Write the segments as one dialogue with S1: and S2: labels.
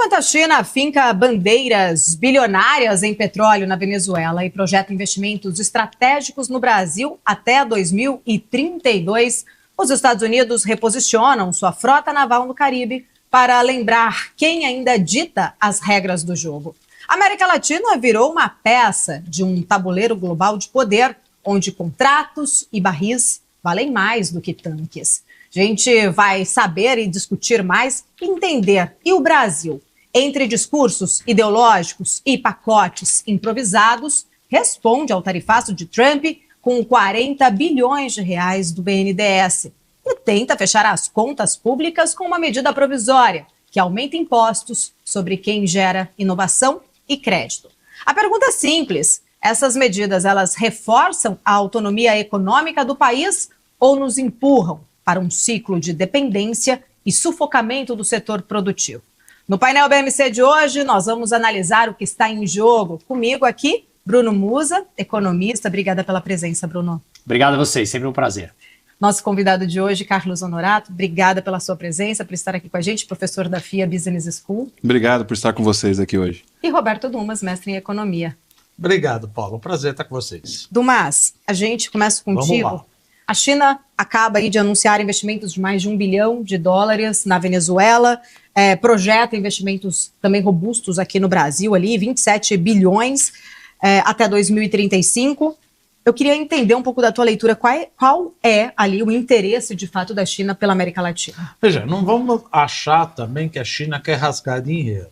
S1: Enquanto a China afinca bandeiras bilionárias em petróleo na Venezuela e projeta investimentos estratégicos no Brasil até 2032, os Estados Unidos reposicionam sua frota naval no Caribe para lembrar quem ainda dita as regras do jogo. A América Latina virou uma peça de um tabuleiro global de poder, onde contratos e barris valem mais do que tanques. A gente vai saber e discutir mais, entender. E o Brasil, entre discursos ideológicos e pacotes improvisados, responde ao tarifaço de Trump com 40 bilhões de reais do BNDES e tenta fechar as contas públicas com uma medida provisória que aumenta impostos sobre quem gera inovação e crédito. A pergunta é simples: essas medidas, elas reforçam a autonomia econômica do país ou nos empurram para um ciclo de dependência e sufocamento do setor produtivo? No painel BMC de hoje, nós vamos analisar o que está em jogo. Comigo aqui, Bruno Musa, economista. Obrigada pela presença, Bruno.
S2: Obrigado a vocês, sempre um prazer.
S1: Nosso convidado de hoje, Carlos Honorato, obrigada pela sua presença, por estar aqui com a gente, professor da FIA Business School.
S3: Obrigado por estar com vocês aqui hoje.
S1: E Roberto Dumas, mestre em economia.
S4: Obrigado, Paulo. Um prazer estar com vocês.
S1: Dumas, a gente começa contigo.
S4: Vamos lá.
S1: A China acaba aí de anunciar investimentos de mais de $1 bilhão na Venezuela, projeta investimentos também robustos aqui no Brasil, ali, 27 bilhões até 2035. Eu queria entender um pouco da tua leitura, qual é ali o interesse de fato da China pela América Latina?
S4: Veja, não vamos achar também que a China quer rasgar dinheiro.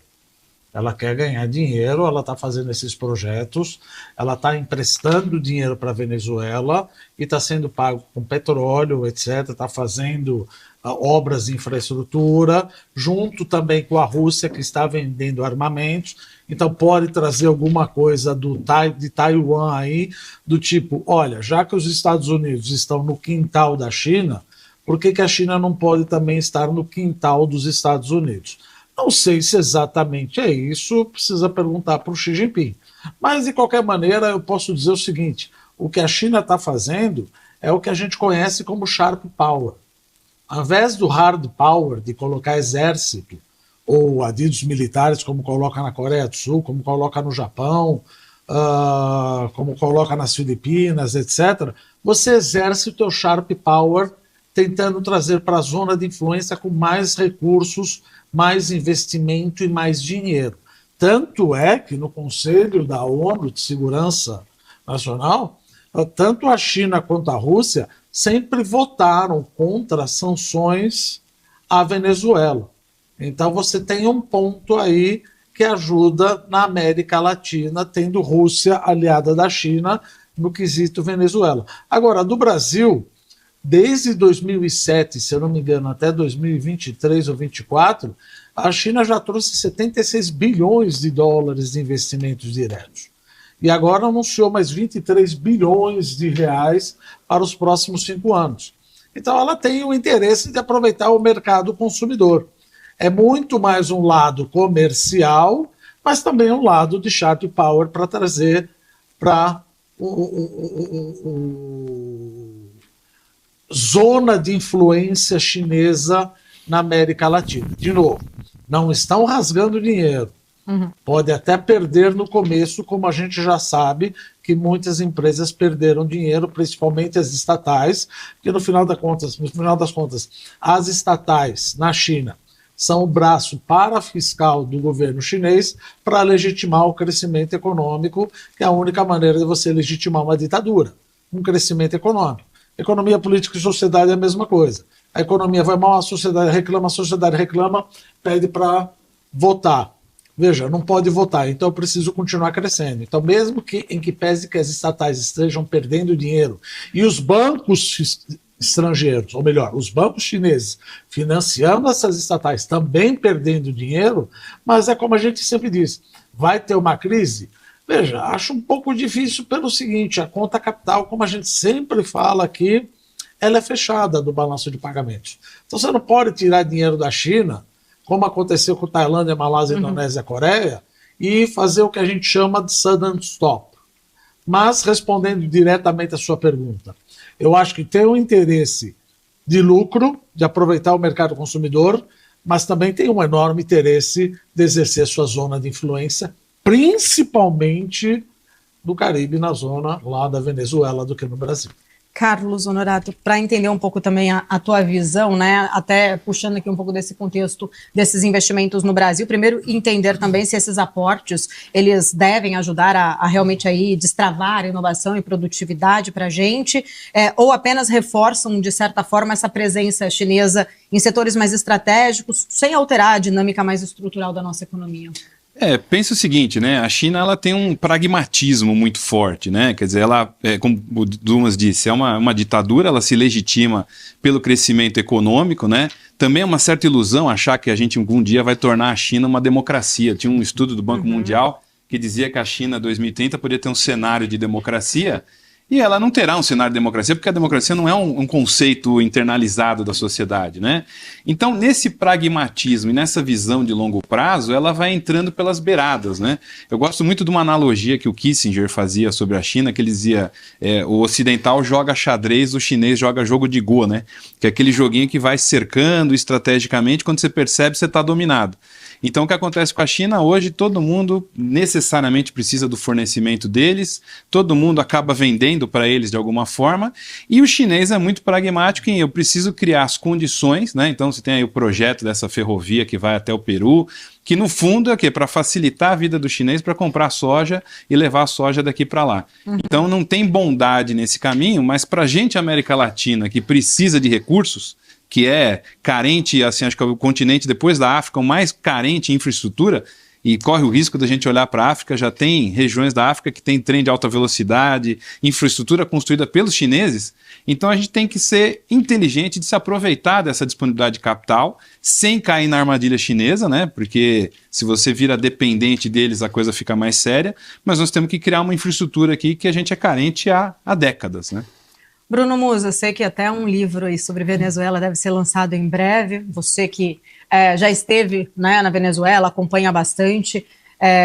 S4: Ela quer ganhar dinheiro, ela está fazendo esses projetos, ela está emprestando dinheiro para a Venezuela e está sendo pago com petróleo, etc. Está fazendo obras de infraestrutura, junto também com a Rússia, que está vendendo armamentos. Então pode trazer alguma coisa de Taiwan aí, do tipo, olha, já que os Estados Unidos estão no quintal da China, por que a China não pode também estar no quintal dos Estados Unidos? Não sei se exatamente é isso, precisa perguntar para o Xi Jinping. Mas, de qualquer maneira, eu posso dizer o seguinte: o que a China está fazendo é o que a gente conhece como Sharp Power. Ao invés do Hard Power, de colocar exército ou adidos militares, como coloca na Coreia do Sul, como coloca no Japão, como coloca nas Filipinas, etc., você exerce o teu Sharp Power tentando trazer para a zona de influência com mais recursos, mais investimento e mais dinheiro. Tanto é que no Conselho da ONU de Segurança Nacional, tanto a China quanto a Rússia sempre votaram contra sanções à Venezuela. Então você tem um ponto aí que ajuda na América Latina, tendo Rússia aliada da China no quesito Venezuela. Agora, do Brasil, desde 2007, se eu não me engano, até 2023 ou 2024, a China já trouxe 76 bilhões de dólares de investimentos diretos. E agora anunciou mais 23 bilhões de reais para os próximos 5 anos. Então ela tem o interesse de aproveitar o mercado consumidor. É muito mais um lado comercial, mas também um lado de Sharp Power para trazer para zona de influência chinesa na América Latina. De novo, não estão rasgando dinheiro. Pode até perder no começo, como a gente já sabe que muitas empresas perderam dinheiro, principalmente as estatais, que no final das contas, as estatais na China são o braço parafiscal do governo chinês para legitimar o crescimento econômico, que é a única maneira de você legitimar uma ditadura, um crescimento econômico. Economia, política e sociedade é a mesma coisa. A economia vai mal, a sociedade reclama, pede para votar. Veja, não pode votar, então eu preciso continuar crescendo. Então, mesmo que em que pese que as estatais estejam perdendo dinheiro e os bancos estrangeiros, ou melhor, os bancos chineses financiando essas estatais também perdendo dinheiro, mas é como a gente sempre diz, vai ter uma crise? Veja, acho um pouco difícil pelo seguinte: a conta capital, como a gente sempre fala aqui, ela é fechada do balanço de pagamentos. Então você não pode tirar dinheiro da China, como aconteceu com Tailândia, Malásia, Indonésia e Coreia, e fazer o que a gente chama de sudden stop. Mas, respondendo diretamente à sua pergunta, eu acho que tem um interesse de lucro, de aproveitar o mercado consumidor, mas também tem um enorme interesse de exercer sua zona de influência, principalmente no Caribe, na zona lá da Venezuela, do que no Brasil.
S1: Carlos Honorato, para entender um pouco também a tua visão, né, até puxando aqui um pouco desse contexto desses investimentos no Brasil, primeiro entender também se esses aportes, eles devem ajudar a realmente aí destravar inovação e produtividade para a gente, ou apenas reforçam, de certa forma, essa presença chinesa em setores mais estratégicos, sem alterar a dinâmica mais estrutural da nossa economia.
S3: Pensa o seguinte, né? A China ela tem um pragmatismo muito forte, né? Quer dizer, ela, como o Dumas disse, é uma ditadura, ela se legitima pelo crescimento econômico, né? Também é uma certa ilusão achar que a gente algum dia vai tornar a China uma democracia. Tinha um estudo do Banco Mundial que dizia que a China 2030 poderia ter um cenário de democracia. E ela não terá um cenário de democracia, porque a democracia não é um conceito internalizado da sociedade, né? Então, nesse pragmatismo e nessa visão de longo prazo, ela vai entrando pelas beiradas, né? Eu gosto muito de uma analogia que o Kissinger fazia sobre a China, que ele dizia, o ocidental joga xadrez, o chinês joga jogo de Go, né? Que é aquele joguinho que vai cercando estrategicamente, quando você percebe, você está dominado. Então, o que acontece com a China hoje, todo mundo necessariamente precisa do fornecimento deles, todo mundo acaba vendendo para eles de alguma forma, e o chinês é muito pragmático em eu preciso criar as condições, né? Então, você tem aí o projeto dessa ferrovia que vai até o Peru, que no fundo é o quê? Para facilitar a vida do chinês para comprar soja e levar a soja daqui para lá. Então, não tem bondade nesse caminho, mas para a gente, América Latina, que precisa de recursos, que é carente, assim, acho que é o continente depois da África o mais carente em infraestrutura, e corre o risco da gente olhar para a África, já tem regiões da África que tem trem de alta velocidade, infraestrutura construída pelos chineses, então a gente tem que ser inteligente de se aproveitar dessa disponibilidade de capital, sem cair na armadilha chinesa, né? Porque se você vira dependente deles, a coisa fica mais séria, mas nós temos que criar uma infraestrutura aqui que a gente é carente há décadas, né?
S1: Bruno Musa, sei que até um livro aí sobre Venezuela deve ser lançado em breve. Você que já esteve, né, na Venezuela, acompanha bastante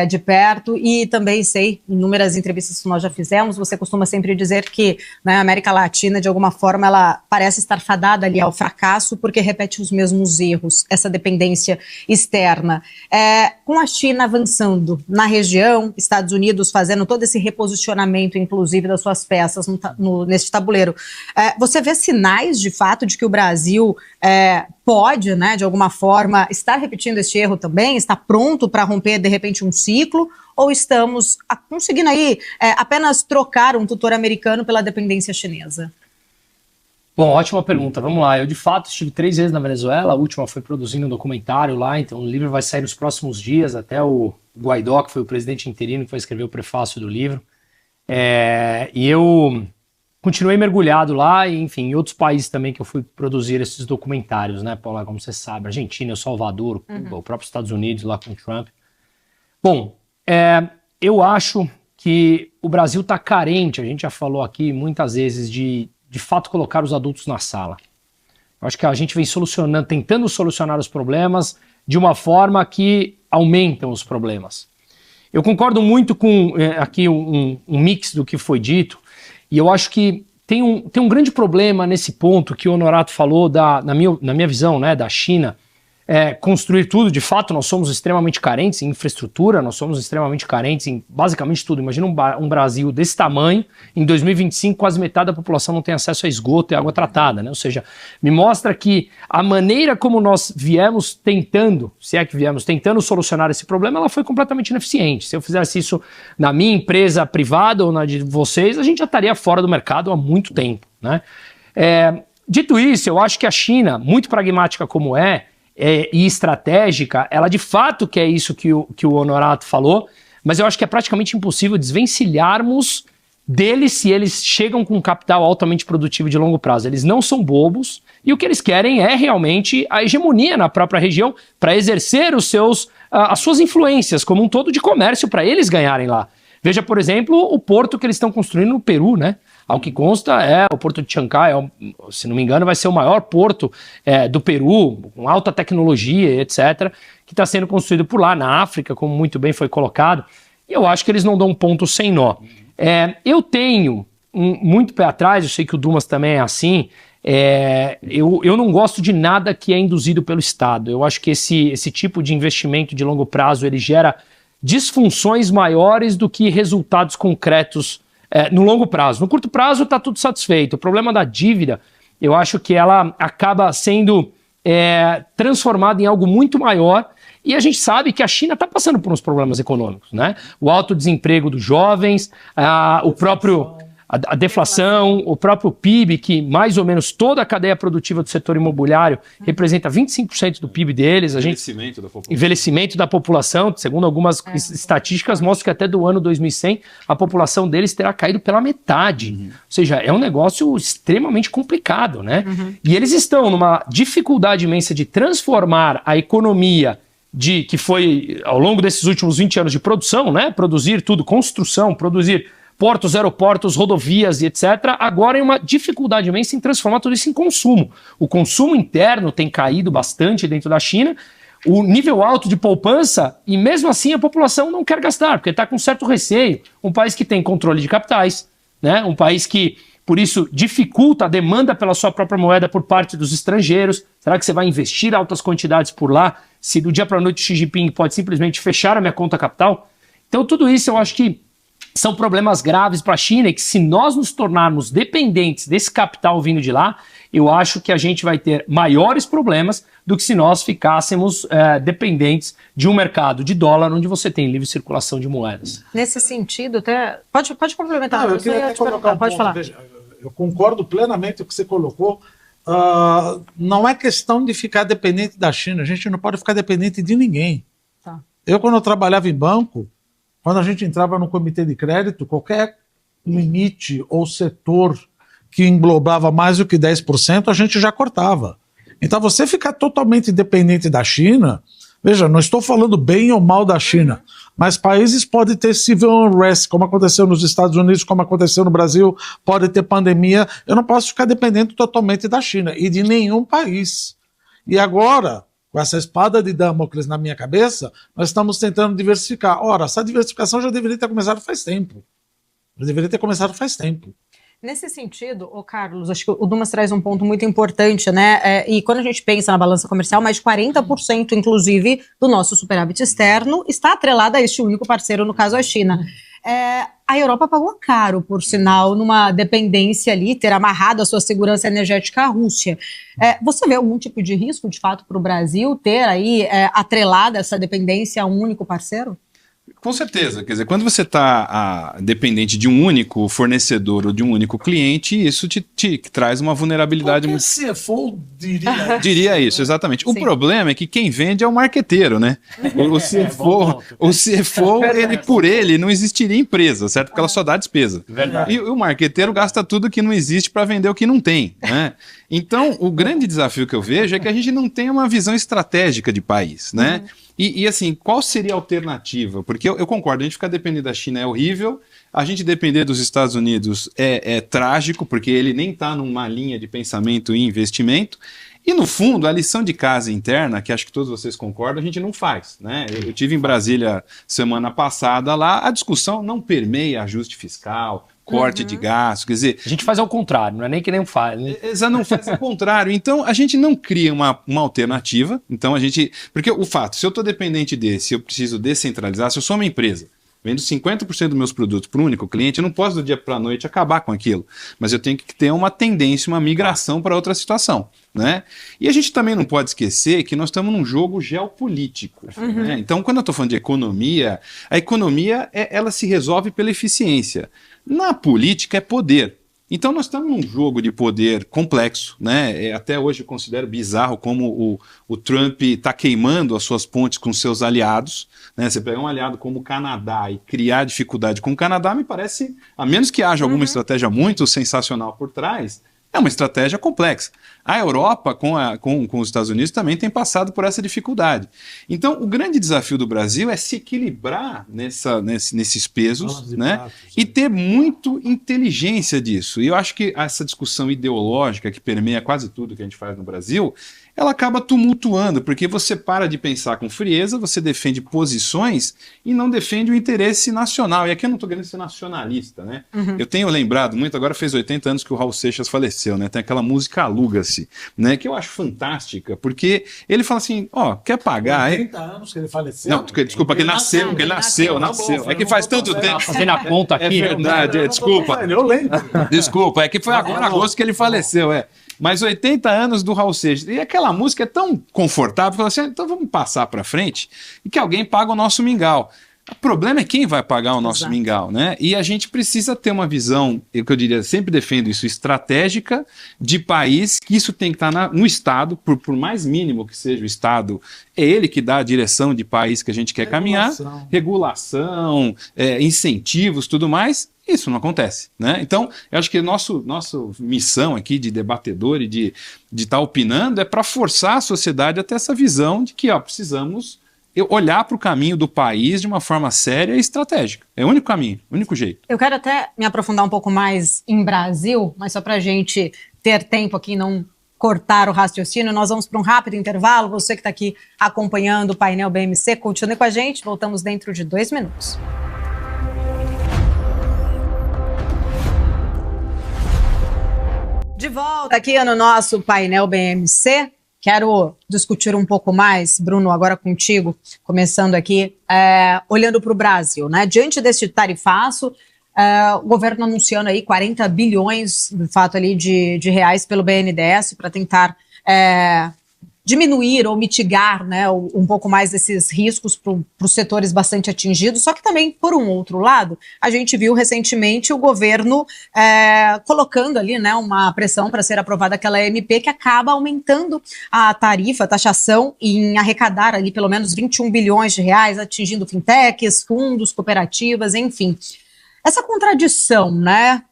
S1: de perto e também sei, inúmeras entrevistas que nós já fizemos, você costuma sempre dizer que, né, a América Latina, de alguma forma, ela parece estar fadada ali ao fracasso porque repete os mesmos erros, essa dependência externa. Com a China avançando na região, Estados Unidos fazendo todo esse reposicionamento, inclusive, das suas peças nesse tabuleiro, você vê sinais, de fato, de que o Brasil pode, né, de alguma forma, estar repetindo este erro também, está pronto para romper, de repente, um ciclo, ou estamos conseguindo aí apenas trocar um tutor americano pela dependência chinesa?
S2: Bom, ótima pergunta. Vamos lá. Eu, de fato, estive 3 vezes na Venezuela. A última foi produzindo um documentário lá, então o livro vai sair nos próximos dias. Até o Guaidó, que foi o presidente interino, que vai escrever o prefácio do livro. E eu continuei mergulhado lá, e, enfim, em outros países também que eu fui produzir esses documentários, né, Paula, como você sabe, Argentina, El Salvador, Cuba, o próprio Estados Unidos lá com o Trump. Bom, eu acho que o Brasil está carente, a gente já falou aqui muitas vezes, de fato colocar os adultos na sala. Eu acho que a gente vem tentando solucionar os problemas de uma forma que aumentam os problemas. Eu concordo muito com aqui um mix do que foi dito, e eu acho que tem um grande problema nesse ponto que o Honorato falou, na minha visão, né, da China, construir tudo. De fato, nós somos extremamente carentes em infraestrutura, nós somos extremamente carentes em basicamente tudo. Imagina um Brasil desse tamanho, em 2025 quase metade da população não tem acesso a esgoto e água tratada, né? Ou seja, me mostra que a maneira como nós viemos tentando, se é que viemos tentando solucionar esse problema, ela foi completamente ineficiente. Se eu fizesse isso na minha empresa privada ou na de vocês, a gente já estaria fora do mercado há muito tempo, né? Dito isso, eu acho que a China, muito pragmática como e estratégica, ela de fato quer isso que o Honorato falou, mas eu acho que é praticamente impossível desvencilharmos deles se eles chegam com um capital altamente produtivo de longo prazo. Eles não são bobos e o que eles querem é realmente a hegemonia na própria região para exercer as suas influências como um todo de comércio para eles ganharem lá. Veja, por exemplo, o porto que eles estão construindo no Peru, né? Ao que consta, o porto de Chancay, se não me engano, vai ser o maior porto do Peru, com alta tecnologia, etc., que está sendo construído por lá, na África, como muito bem foi colocado, e eu acho que eles não dão um ponto sem nó. Eu tenho muito pé atrás, eu sei que o Dumas também é assim, Eu não gosto de nada que é induzido pelo Estado. Eu acho que esse tipo de investimento de longo prazo ele gera disfunções maiores do que resultados concretos no longo prazo. No curto prazo está tudo satisfeito. O problema da dívida, eu acho que ela acaba sendo transformada em algo muito maior. E a gente sabe que a China está passando por uns problemas econômicos, né? O alto desemprego dos jovens, a deflação, o próprio PIB, que mais ou menos toda a cadeia produtiva do setor imobiliário representa 25% do PIB deles. Envelhecimento da população, segundo algumas estatísticas, mostra que até do ano 2100 a população deles terá caído pela metade. Ou seja, é um negócio extremamente complicado, né? E eles estão numa dificuldade imensa de transformar a economia que foi, ao longo desses últimos 20 anos de produção, né? Produzir tudo, construção, produzir portos, aeroportos, rodovias e etc., agora é uma dificuldade imensa em transformar tudo isso em consumo. O consumo interno tem caído bastante dentro da China, o nível alto de poupança, e mesmo assim a população não quer gastar, porque está com certo receio. Um país que tem controle de capitais, né? Um país que, por isso, dificulta a demanda pela sua própria moeda por parte dos estrangeiros. Será que você vai investir altas quantidades por lá, se do dia para a noite Xi Jinping pode simplesmente fechar a minha conta capital? Então tudo isso eu acho que são problemas graves para a China e que se nós nos tornarmos dependentes desse capital vindo de lá, eu acho que a gente vai ter maiores problemas do que se nós ficássemos dependentes de um mercado de dólar onde você tem livre circulação de moedas.
S1: Nesse sentido, até pode complementar.
S4: Eu queria colocar um
S1: pode
S4: ponto.
S1: falar.
S4: Veja, eu concordo plenamente com o que você colocou. Não é questão de ficar dependente da China. A gente não pode ficar dependente de ninguém.
S1: Tá.
S4: Quando eu trabalhava em banco, quando a gente entrava no comitê de crédito, qualquer limite ou setor que englobava mais do que 10%, a gente já cortava. Então, você ficar totalmente dependente da China, veja, não estou falando bem ou mal da China, mas países podem ter civil unrest, como aconteceu nos Estados Unidos, como aconteceu no Brasil, pode ter pandemia. Eu não posso ficar dependendo totalmente da China e de nenhum país. E agora, com essa espada de Damocles na minha cabeça, nós estamos tentando diversificar. Ora, essa diversificação já deveria ter começado faz tempo.
S1: Nesse sentido, Carlos, acho que o Dumas traz um ponto muito importante, né? E quando a gente pensa na balança comercial, mais de 40%, inclusive, do nosso superávit externo está atrelado a este único parceiro, no caso a China. A Europa pagou caro, por sinal, numa dependência ali, ter amarrado a sua segurança energética à Rússia. Você vê algum tipo de risco, de fato, para o Brasil ter aí atrelada essa dependência a um único parceiro?
S3: Com certeza, quer dizer, quando você está dependente de um único fornecedor ou de um único cliente, isso te traz uma vulnerabilidade muito...
S4: CFO
S3: diria isso, exatamente.
S1: Sim.
S3: O problema é que quem vende é o marqueteiro, né? O CFO, por ele não existiria empresa, certo? Porque ela só dá despesa.
S2: Verdade.
S3: E o marqueteiro gasta tudo que não existe para vender o que não tem, né? Então, o grande desafio que eu vejo é que a gente não tem uma visão estratégica de país, né? E assim, qual seria a alternativa? Porque eu concordo, a gente ficar dependendo da China é horrível, a gente depender dos Estados Unidos é trágico, porque ele nem está numa linha de pensamento e investimento. E no fundo, a lição de casa interna, que acho que todos vocês concordam, a gente não faz, né? Eu tive em Brasília semana passada lá, a discussão não permeia ajuste fiscal, corte de gasto, quer dizer...
S2: A gente faz ao contrário, não é nem que nem faz, né?
S3: Não faz ao contrário. Então, a gente não cria uma alternativa. Então, porque o fato, se eu estou dependente desse, eu preciso descentralizar, se eu sou uma empresa, vendo 50% dos meus produtos para um único cliente, eu não posso do dia para a noite acabar com aquilo. Mas eu tenho que ter uma tendência, uma migração para outra situação, né? E a gente também não pode esquecer que nós estamos num jogo geopolítico. Né? Então, quando eu estou falando de economia, a economia ela se resolve pela eficiência. Na política é poder. Então nós estamos num jogo de poder complexo, né? Até hoje eu considero bizarro como o Trump está queimando as suas pontes com seus aliados, né? Você pegar um aliado como o Canadá e criar dificuldade com o Canadá, me parece, a menos que haja alguma estratégia muito sensacional por trás, é uma estratégia complexa. A Europa, com os Estados Unidos, também tem passado por essa dificuldade. Então, o grande desafio do Brasil é se equilibrar nesses pesos, né? E ter muito inteligência disso. E eu acho que essa discussão ideológica que permeia quase tudo que a gente faz no Brasil, ela acaba tumultuando, porque você para de pensar com frieza, você defende posições e não defende o interesse nacional. E aqui eu não estou querendo ser nacionalista, né? Eu tenho lembrado muito, agora fez 80 anos que o Raul Seixas faleceu. faleceu, né? Tem aquela música Aluga-se, né? Que eu acho fantástica, porque ele fala assim, ó, quer pagar...
S4: 30 anos que ele faleceu?
S3: Não, desculpa, que ele nasceu. É que faz tanto tempo.
S2: Fazendo a conta aqui.
S3: É verdade, desculpa.
S4: Eu lembro.
S3: Desculpa, é que foi agora em agosto que ele faleceu, Mas 80 anos do Raul Seixas. E aquela música é tão confortável, fala assim, então vamos passar para frente e que alguém pague o nosso mingau. O problema é quem vai pagar o nosso mingau, né? E a gente precisa ter uma visão, que eu diria, sempre defendo isso, estratégica de país, que isso tem que estar no Estado, por mais mínimo que seja o Estado, é ele que dá a direção de país que a gente quer caminhar, regulação, incentivos, tudo mais. Isso não acontece, né? Então, eu acho que nossa missão aqui de debatedor e de estar opinando é para forçar a sociedade a ter essa visão de que precisamos olhar para o caminho do país de uma forma séria e estratégica. É o único caminho, o único jeito.
S1: Eu quero até me aprofundar um pouco mais em Brasil, mas só para a gente ter tempo aqui, não cortar o raciocínio, nós vamos para um rápido intervalo. Você que está aqui acompanhando o painel BMC, continue com a gente, voltamos dentro de 2 minutos. De volta aqui no nosso painel BMC, quero discutir um pouco mais, Bruno, agora contigo, começando aqui, olhando para o Brasil, né? Diante deste tarifaço, o governo anunciando aí 40 bilhões, de fato, ali de reais pelo BNDES para tentar diminuir ou mitigar, né, um pouco mais desses riscos para os setores bastante atingidos. Só que também, por um outro lado, a gente viu recentemente o governo colocando ali, né, uma pressão para ser aprovada aquela MP que acaba aumentando a tarifa, a taxação, em arrecadar ali pelo menos 21 bilhões de reais, atingindo fintechs, fundos, cooperativas, enfim. Essa contradição, né,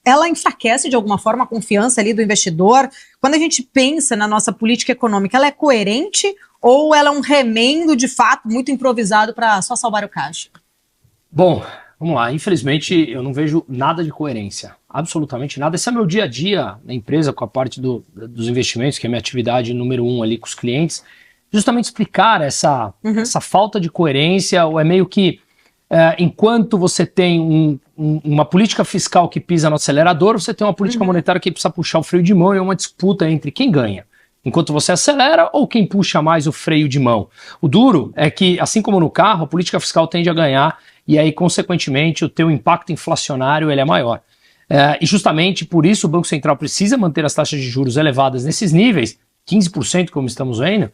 S1: ela enfraquece de alguma forma a confiança ali do investidor. Quando a gente pensa na nossa política econômica, ela é coerente ou ela é um remendo de fato muito improvisado para só salvar o caixa?
S2: Bom, vamos lá. Infelizmente eu não vejo nada de coerência, absolutamente nada. Esse é meu dia a dia na empresa com a parte dos investimentos, que é a minha atividade número 1 ali com os clientes, justamente explicar essa falta de coerência, ou é meio que enquanto você tem uma política fiscal que pisa no acelerador, você tem uma política monetária que precisa puxar o freio de mão, e é uma disputa entre quem ganha. Enquanto você acelera ou quem puxa mais o freio de mão. O duro é que, assim como no carro, a política fiscal tende a ganhar e aí, consequentemente, o teu impacto inflacionário ele é maior. E justamente por isso o Banco Central precisa manter as taxas de juros elevadas nesses níveis, 15% como estamos vendo,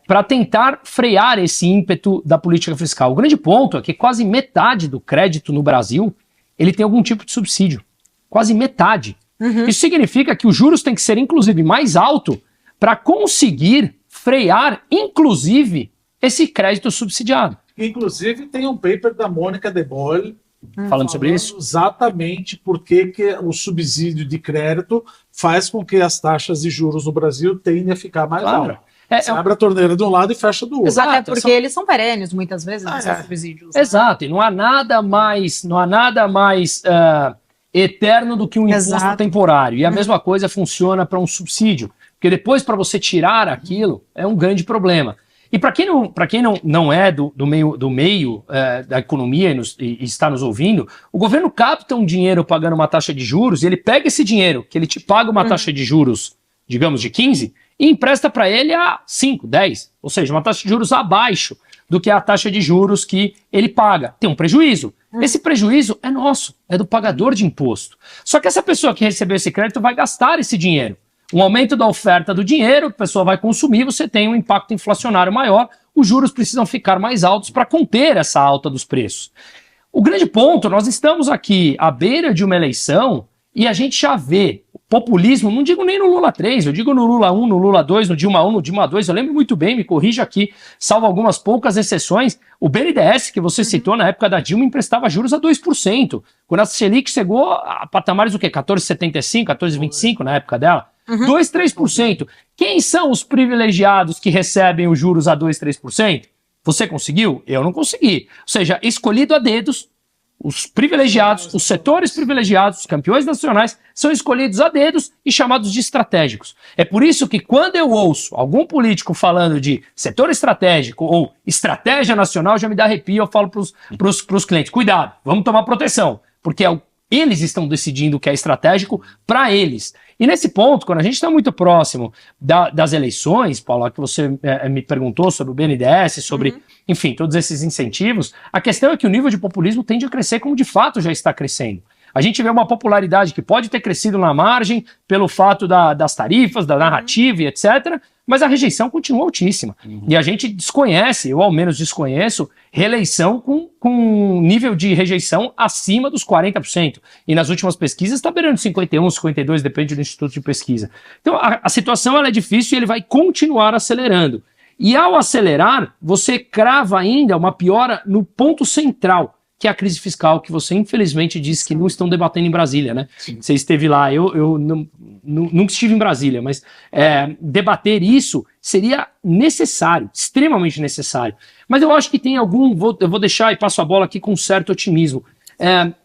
S2: para tentar frear esse ímpeto da política fiscal. O grande ponto é que quase metade do crédito no Brasil ele tem algum tipo de subsídio. Quase metade. Isso significa que os juros têm que ser, inclusive, mais alto para conseguir frear, inclusive, esse crédito subsidiado.
S4: Inclusive, tem um paper da Mônica de Bolle
S2: falando sobre isso.
S4: Exatamente porque que o subsídio de crédito faz com que as taxas de juros no Brasil tendem a ficar mais altas. Você abre a torneira de um lado e fecha do outro.
S1: Exato, até porque eles são perenes, muitas vezes, esses subsídios.
S2: Exato, e não há nada mais eterno do que um imposto temporário. E a mesma coisa funciona para um subsídio, porque depois, para você tirar aquilo, é um grande problema. E para quem não é do meio da economia e está nos ouvindo, o governo capta um dinheiro pagando uma taxa de juros, e ele pega esse dinheiro, que ele te paga uma taxa de juros, digamos, de 15%, e empresta para ele a 5, 10, ou seja, uma taxa de juros abaixo do que a taxa de juros que ele paga. Tem um prejuízo. Esse prejuízo é nosso, é do pagador de imposto. Só que essa pessoa que recebeu esse crédito vai gastar esse dinheiro. Um aumento da oferta do dinheiro, a pessoa vai consumir, você tem um impacto inflacionário maior, os juros precisam ficar mais altos para conter essa alta dos preços. O grande ponto, nós estamos aqui à beira de uma eleição e a gente já vê populismo, não digo nem no Lula 3, eu digo no Lula 1, no Lula 2, no Dilma 1, no Dilma 2, eu lembro muito bem, me corrija aqui, salvo algumas poucas exceções, o BNDES, que você citou na época da Dilma, emprestava juros a 2%, quando a Selic chegou a patamares do quê? 14,75, 14,25 na época dela, 2, 3%. Quem são os privilegiados que recebem os juros a 2, 3%? Você conseguiu? Eu não consegui. Ou seja, escolhido a dedos, os privilegiados, os setores privilegiados, os campeões nacionais, são escolhidos a dedos e chamados de estratégicos. É por isso que quando eu ouço algum político falando de setor estratégico ou estratégia nacional, já me dá arrepio, eu falo para os clientes, cuidado, vamos tomar proteção, porque Eles estão decidindo o que é estratégico para eles. E nesse ponto, quando a gente está muito próximo das eleições, Paula, que você me perguntou sobre o BNDES, sobre, enfim, todos esses incentivos, a questão é que o nível de populismo tende a crescer como de fato já está crescendo. A gente vê uma popularidade que pode ter crescido na margem pelo fato das tarifas, da narrativa e etc., mas a rejeição continua altíssima. E a gente desconhece, eu ao menos desconheço, reeleição com um nível de rejeição acima dos 40%. E nas últimas pesquisas está beirando 51, 52, depende do Instituto de Pesquisa. Então a situação ela é difícil e ele vai continuar acelerando. E ao acelerar, você crava ainda uma piora no ponto central, que é a crise fiscal, que você infelizmente disse que não estão debatendo em Brasília, né? Sim. Você esteve lá, eu nunca estive em Brasília, mas debater isso seria necessário, extremamente necessário. Mas eu acho que tem eu vou deixar e passo a bola aqui com um certo otimismo.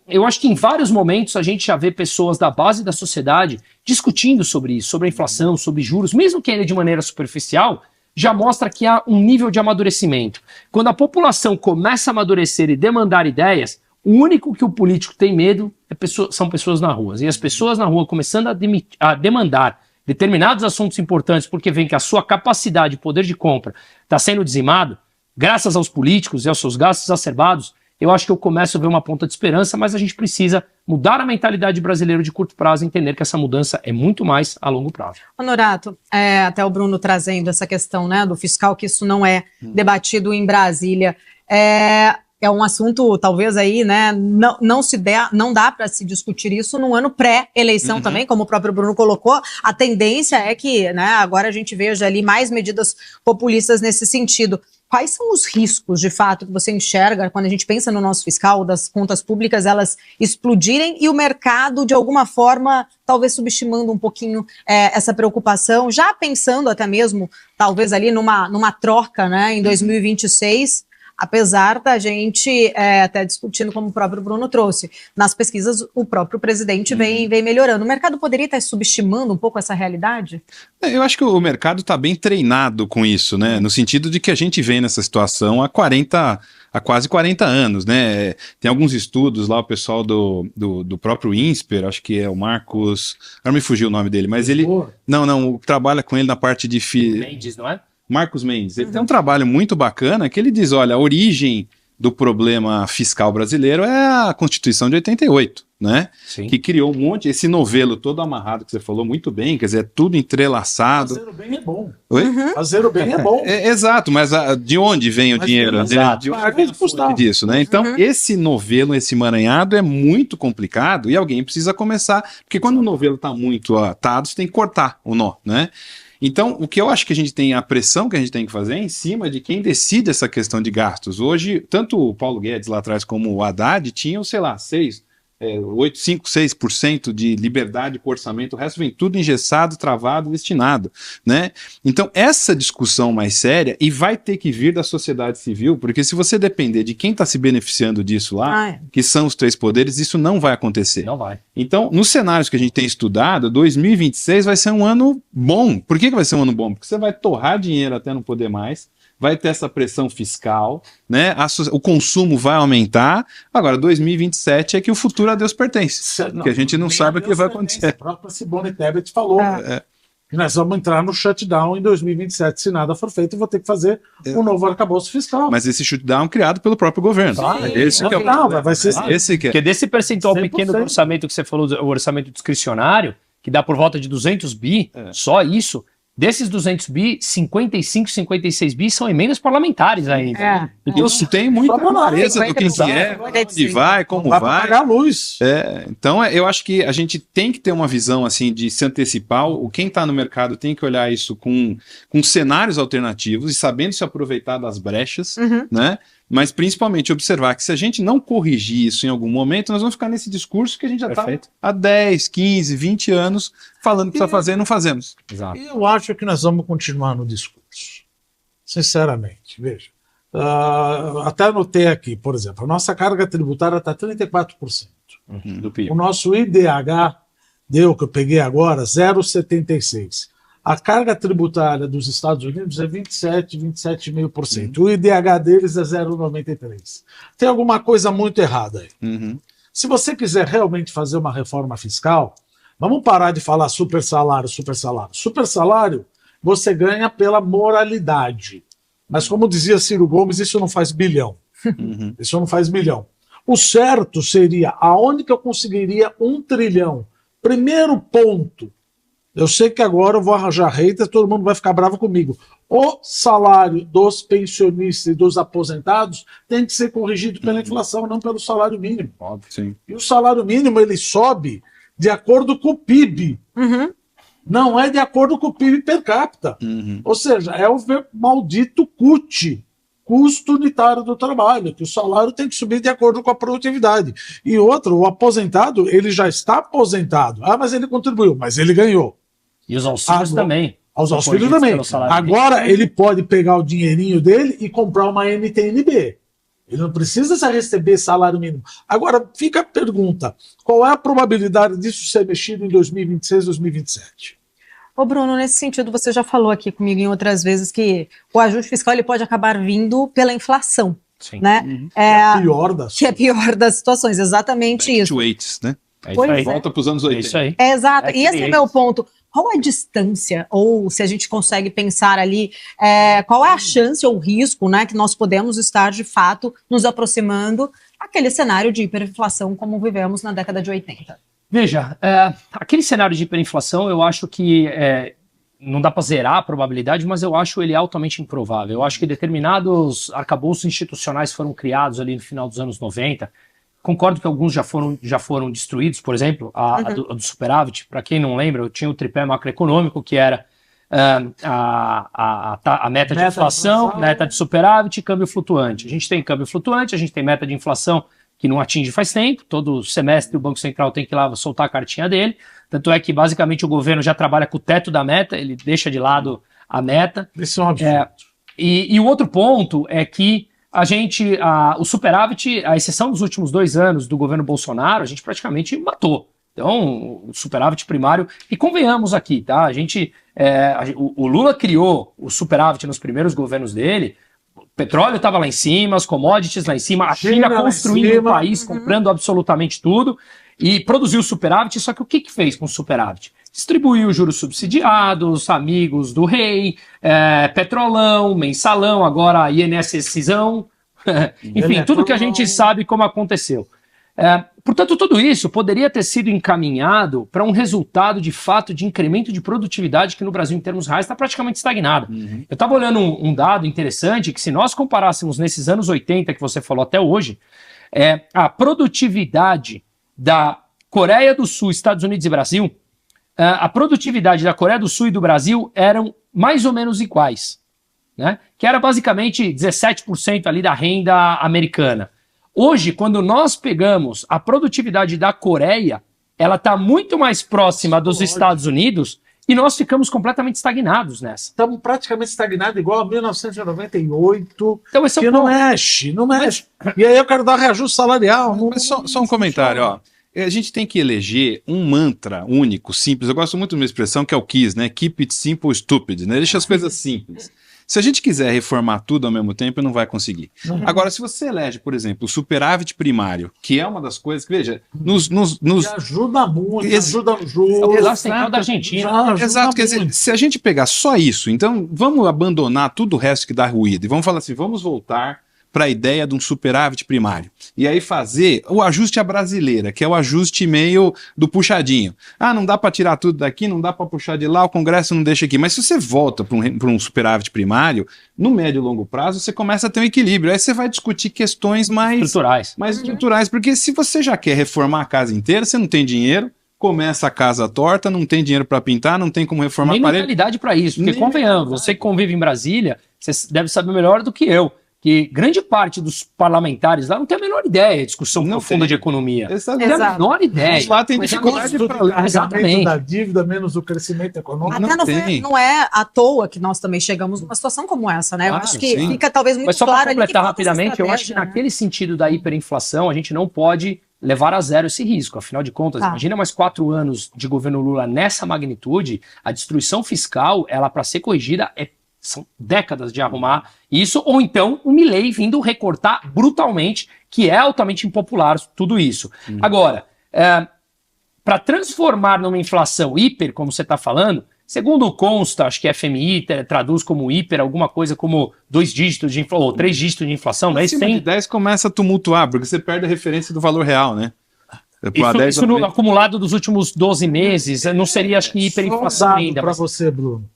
S2: Eu acho que em vários momentos a gente já vê pessoas da base da sociedade discutindo sobre isso, sobre a inflação, sobre juros, mesmo que ainda de maneira superficial, já mostra que há um nível de amadurecimento. Quando a população começa a amadurecer e demandar ideias, o único que o político tem medo são pessoas na rua. E as pessoas na rua começando a demandar determinados assuntos importantes porque veem que a sua capacidade e poder de compra está sendo dizimado, graças aos políticos e aos seus gastos exacerbados, eu acho que eu começo a ver uma ponta de esperança, mas a gente precisa mudar a mentalidade brasileira de curto prazo e entender que essa mudança é muito mais a longo prazo.
S1: Honorato, até o Bruno trazendo essa questão, né, do fiscal, que isso não é debatido em Brasília. É um assunto, talvez aí, né, não dá para se discutir isso num ano pré-eleição também, como o próprio Bruno colocou. A tendência é que, né, agora a gente veja ali mais medidas populistas nesse sentido. Quais são os riscos, de fato, que você enxerga quando a gente pensa no nosso fiscal, das contas públicas, elas explodirem e o mercado, de alguma forma, talvez subestimando um pouquinho essa preocupação, já pensando até mesmo, talvez ali numa troca, né, em 2026, apesar da gente até discutindo, como o próprio Bruno trouxe, nas pesquisas o próprio presidente vem melhorando. O mercado poderia estar subestimando um pouco essa realidade?
S3: Eu acho que o mercado está bem treinado com isso, né? No sentido de que a gente vem nessa situação há quase 40 anos, né? Tem alguns estudos lá, o pessoal do próprio INSPER, acho que é o Marcos... Agora me fugiu o nome dele, mas ele... Não, trabalha com ele na parte de...
S2: Mendes, não é?
S3: Marcos Mendes, ele tem um trabalho muito bacana que ele diz, olha, a origem do problema fiscal brasileiro é a Constituição de 88, né? Sim. Que criou um monte, esse novelo todo amarrado que você falou muito bem, quer dizer, é tudo entrelaçado.
S4: Fazer o bem é bom.
S3: Oi?
S4: Fazer o bem é bom.
S3: Exato, mas de onde vem o dinheiro? De onde vem disso, né? Então, esse novelo, esse emaranhado é muito complicado e alguém precisa começar, porque quando o novelo está muito atado, você tem que cortar o nó, né? Então, o que eu acho que a pressão que a gente tem que fazer é em cima de quem decide essa questão de gastos. Hoje, tanto o Paulo Guedes lá atrás como o Haddad tinham, sei lá, 6% de liberdade com orçamento, o resto vem tudo engessado, travado, destinado, né? Então, essa discussão mais séria, e vai ter que vir da sociedade civil, porque se você depender de quem está se beneficiando disso lá, que são os três poderes, isso não vai acontecer.
S2: Não vai.
S3: Então, nos cenários que a gente tem estudado, 2026 vai ser um ano bom. Por que vai ser um ano bom? Porque você vai torrar dinheiro até não poder mais, vai ter essa pressão fiscal, né? O consumo vai aumentar. Agora, 2027 é que o futuro a Deus pertence. Que a gente não sabe o que vai acontecer.
S4: A própria Simone Tebet falou que nós vamos entrar no shutdown em 2027 se nada for feito e vou ter que fazer um novo arcabouço fiscal.
S3: Mas esse shutdown é criado pelo próprio governo. Esse que é o
S4: vai ser
S3: esse que é.
S2: Porque desse percentual pequeno do orçamento que você falou, o orçamento discricionário, que dá por volta de 200 bi, só isso. Desses 200 bi, 55, 56 bi são emendas parlamentares ainda.
S3: Então isso tem muita clareza do que é, onde vai, como vai.
S4: Pagar a luz.
S3: Então eu acho que a gente tem que ter uma visão assim de se antecipar. Quem está no mercado tem que olhar isso com cenários alternativos e sabendo se aproveitar das brechas, né? Mas principalmente observar que se a gente não corrigir isso em algum momento, nós vamos ficar nesse discurso que a gente já está há 10, 15, 20 anos falando que precisa fazer e não fazemos.
S4: Exato. Eu acho que nós vamos continuar no discurso. Sinceramente, veja. Até anotei aqui, por exemplo, a nossa carga tributária está 34%
S2: do PIB.
S4: O nosso IDH deu, que eu peguei agora, 0,76%. A carga tributária dos Estados Unidos é 27,5%. O IDH deles é 0,93%. Tem alguma coisa muito errada aí. Se você quiser realmente fazer uma reforma fiscal, vamos parar de falar super salário, super salário. Super salário você ganha pela moralidade. Mas como dizia Ciro Gomes, isso não faz bilhão. Isso não faz milhão. O certo seria aonde que eu conseguiria 1 trilhão. Primeiro ponto, eu sei que agora eu vou arranjar hater, todo mundo vai ficar bravo comigo. O salário dos pensionistas e dos aposentados tem que ser corrigido pela inflação, não pelo salário mínimo.
S3: Óbvio, sim.
S4: E o salário mínimo ele sobe de acordo com o PIB. Não é de acordo com o PIB per capita. Ou seja, é o maldito CUT, custo unitário do trabalho, que o salário tem que subir de acordo com a produtividade. E outro, o aposentado, ele já está aposentado. Ah, mas ele contribuiu, mas ele ganhou.
S2: E os auxílios também.
S4: Aos auxílios também. Agora ele pode pegar o dinheirinho dele e comprar uma NTNB. Ele não precisa receber salário mínimo. Agora, fica a pergunta, qual é a probabilidade disso ser mexido em 2026, 2027?
S1: Ô Bruno, nesse sentido, você já falou aqui comigo em outras vezes que o ajuste fiscal ele pode acabar vindo pela inflação.
S2: Sim.
S1: Né?
S4: Que é a pior das
S1: que é a pior das situações, exatamente
S3: Back
S1: isso.
S3: to 80s, né?
S2: É
S1: Pois
S2: isso aí.
S3: Volta para os anos 80.
S2: É isso aí.
S1: É exato.
S2: É
S1: E esse é o meu ponto. Qual é a distância, ou se a gente consegue pensar ali, qual é a chance ou o risco, né, que nós podemos estar, de fato, nos aproximando daquele cenário de hiperinflação como vivemos na década de 80?
S2: Veja, aquele cenário de hiperinflação, eu acho que não dá para zerar a probabilidade, mas eu acho ele altamente improvável. Eu acho que determinados arcabouços institucionais foram criados ali no final dos anos 90. Concordo que alguns já foram destruídos, por exemplo, a do superávit. Para quem não lembra, eu tinha o tripé macroeconômico, que era a meta de inflação, meta de superávit e câmbio flutuante. A gente tem câmbio flutuante, a gente tem meta de inflação que não atinge faz tempo, todo semestre o Banco Central tem que ir lá soltar a cartinha dele, tanto é que basicamente o governo já trabalha com o teto da meta, ele deixa de lado a meta.
S4: Isso é um absurdo.
S2: E o outro ponto é que o superávit, à exceção dos últimos 2 anos do governo Bolsonaro, a gente praticamente matou. Então, o superávit primário, e convenhamos aqui, tá? O Lula criou o superávit nos primeiros governos dele, o petróleo estava lá em cima, as commodities lá em cima, a China construindo o país, comprando absolutamente tudo, e produziu superávit, só que o que fez com o superávit? Distribuiu juros subsidiados, amigos do rei, petrolão, mensalão, agora INSSzão, enfim, tudo que a gente sabe como aconteceu. Portanto, tudo isso poderia ter sido encaminhado para um resultado de fato de incremento de produtividade que no Brasil, em termos reais, está praticamente estagnado. Eu estava olhando um dado interessante que, se nós comparássemos nesses anos 80 que você falou até hoje, a produtividade da Coreia do Sul, Estados Unidos e Brasil, a produtividade da Coreia do Sul e do Brasil eram mais ou menos iguais, né? Que era basicamente 17% ali da renda americana. Hoje, quando nós pegamos a produtividade da Coreia, ela está muito mais próxima dos Estados Unidos e nós ficamos completamente estagnados nessa.
S4: Estamos praticamente estagnados igual a 1998,
S2: então, esse
S4: que não mexe. E aí eu quero dar reajuste salarial.
S3: Mas só um comentário, ó. A gente tem que eleger um mantra único, simples. Eu gosto muito de uma expressão que é o KISS, né? Keep it simple, stupid, né? Deixa as coisas simples. Se a gente quiser reformar tudo ao mesmo tempo, não vai conseguir. Agora, se você elege, por exemplo, o superávit primário, que é uma das coisas que, veja,
S4: Que ajuda muito, ajuda no jogo.
S2: Exato, da Argentina.
S3: Exato, quer dizer, se a gente pegar só isso, então vamos abandonar tudo o resto que dá ruído e vamos falar assim, vamos voltar para a ideia de um superávit primário. E aí fazer o ajuste à brasileira, que é o ajuste meio do puxadinho. Ah, não dá para tirar tudo daqui, não dá para puxar de lá, o Congresso não deixa aqui. Mas se você volta para um superávit primário, no médio e longo prazo, você começa a ter um equilíbrio. Aí você vai discutir questões mais estruturais. Porque se você já quer reformar a casa inteira, você não tem dinheiro, começa a casa torta, não tem dinheiro para pintar, não tem como reformar a parede.
S2: Nem mentalidade para isso, porque convenhamos, você que convive em Brasília, você deve saber melhor do que eu, que grande parte dos parlamentares lá não tem a menor ideia de discussão profunda de economia.
S3: Exato.
S2: Não tem a menor ideia.
S3: Mas lá tem dificuldade
S4: para exatamente da dívida, menos o crescimento econômico.
S1: Até não é à toa que nós também chegamos numa situação como essa, né? Eu acho que fica talvez muito claro.
S2: Mas só para completar
S1: ali
S2: rapidamente, eu acho que naquele sentido da hiperinflação, a gente não pode levar a zero esse risco. Afinal de contas, imagina mais 4 anos de governo Lula nessa magnitude, a destruição fiscal, ela para ser corrigida é São décadas de arrumar isso, ou então o Milei vindo recortar brutalmente, que é altamente impopular tudo isso. Agora, para transformar numa inflação hiper, como você está falando, segundo consta, acho que a FMI traduz como hiper, alguma coisa como 2 dígitos de inflação, ou 3 dígitos de inflação, né?
S3: Acima de 10 começa a tumultuar, porque você perde a referência do valor real, né?
S2: Isso no acumulado dos últimos 12 meses, não seria, acho que, hiperinflação ainda.
S4: Para você, Bruno,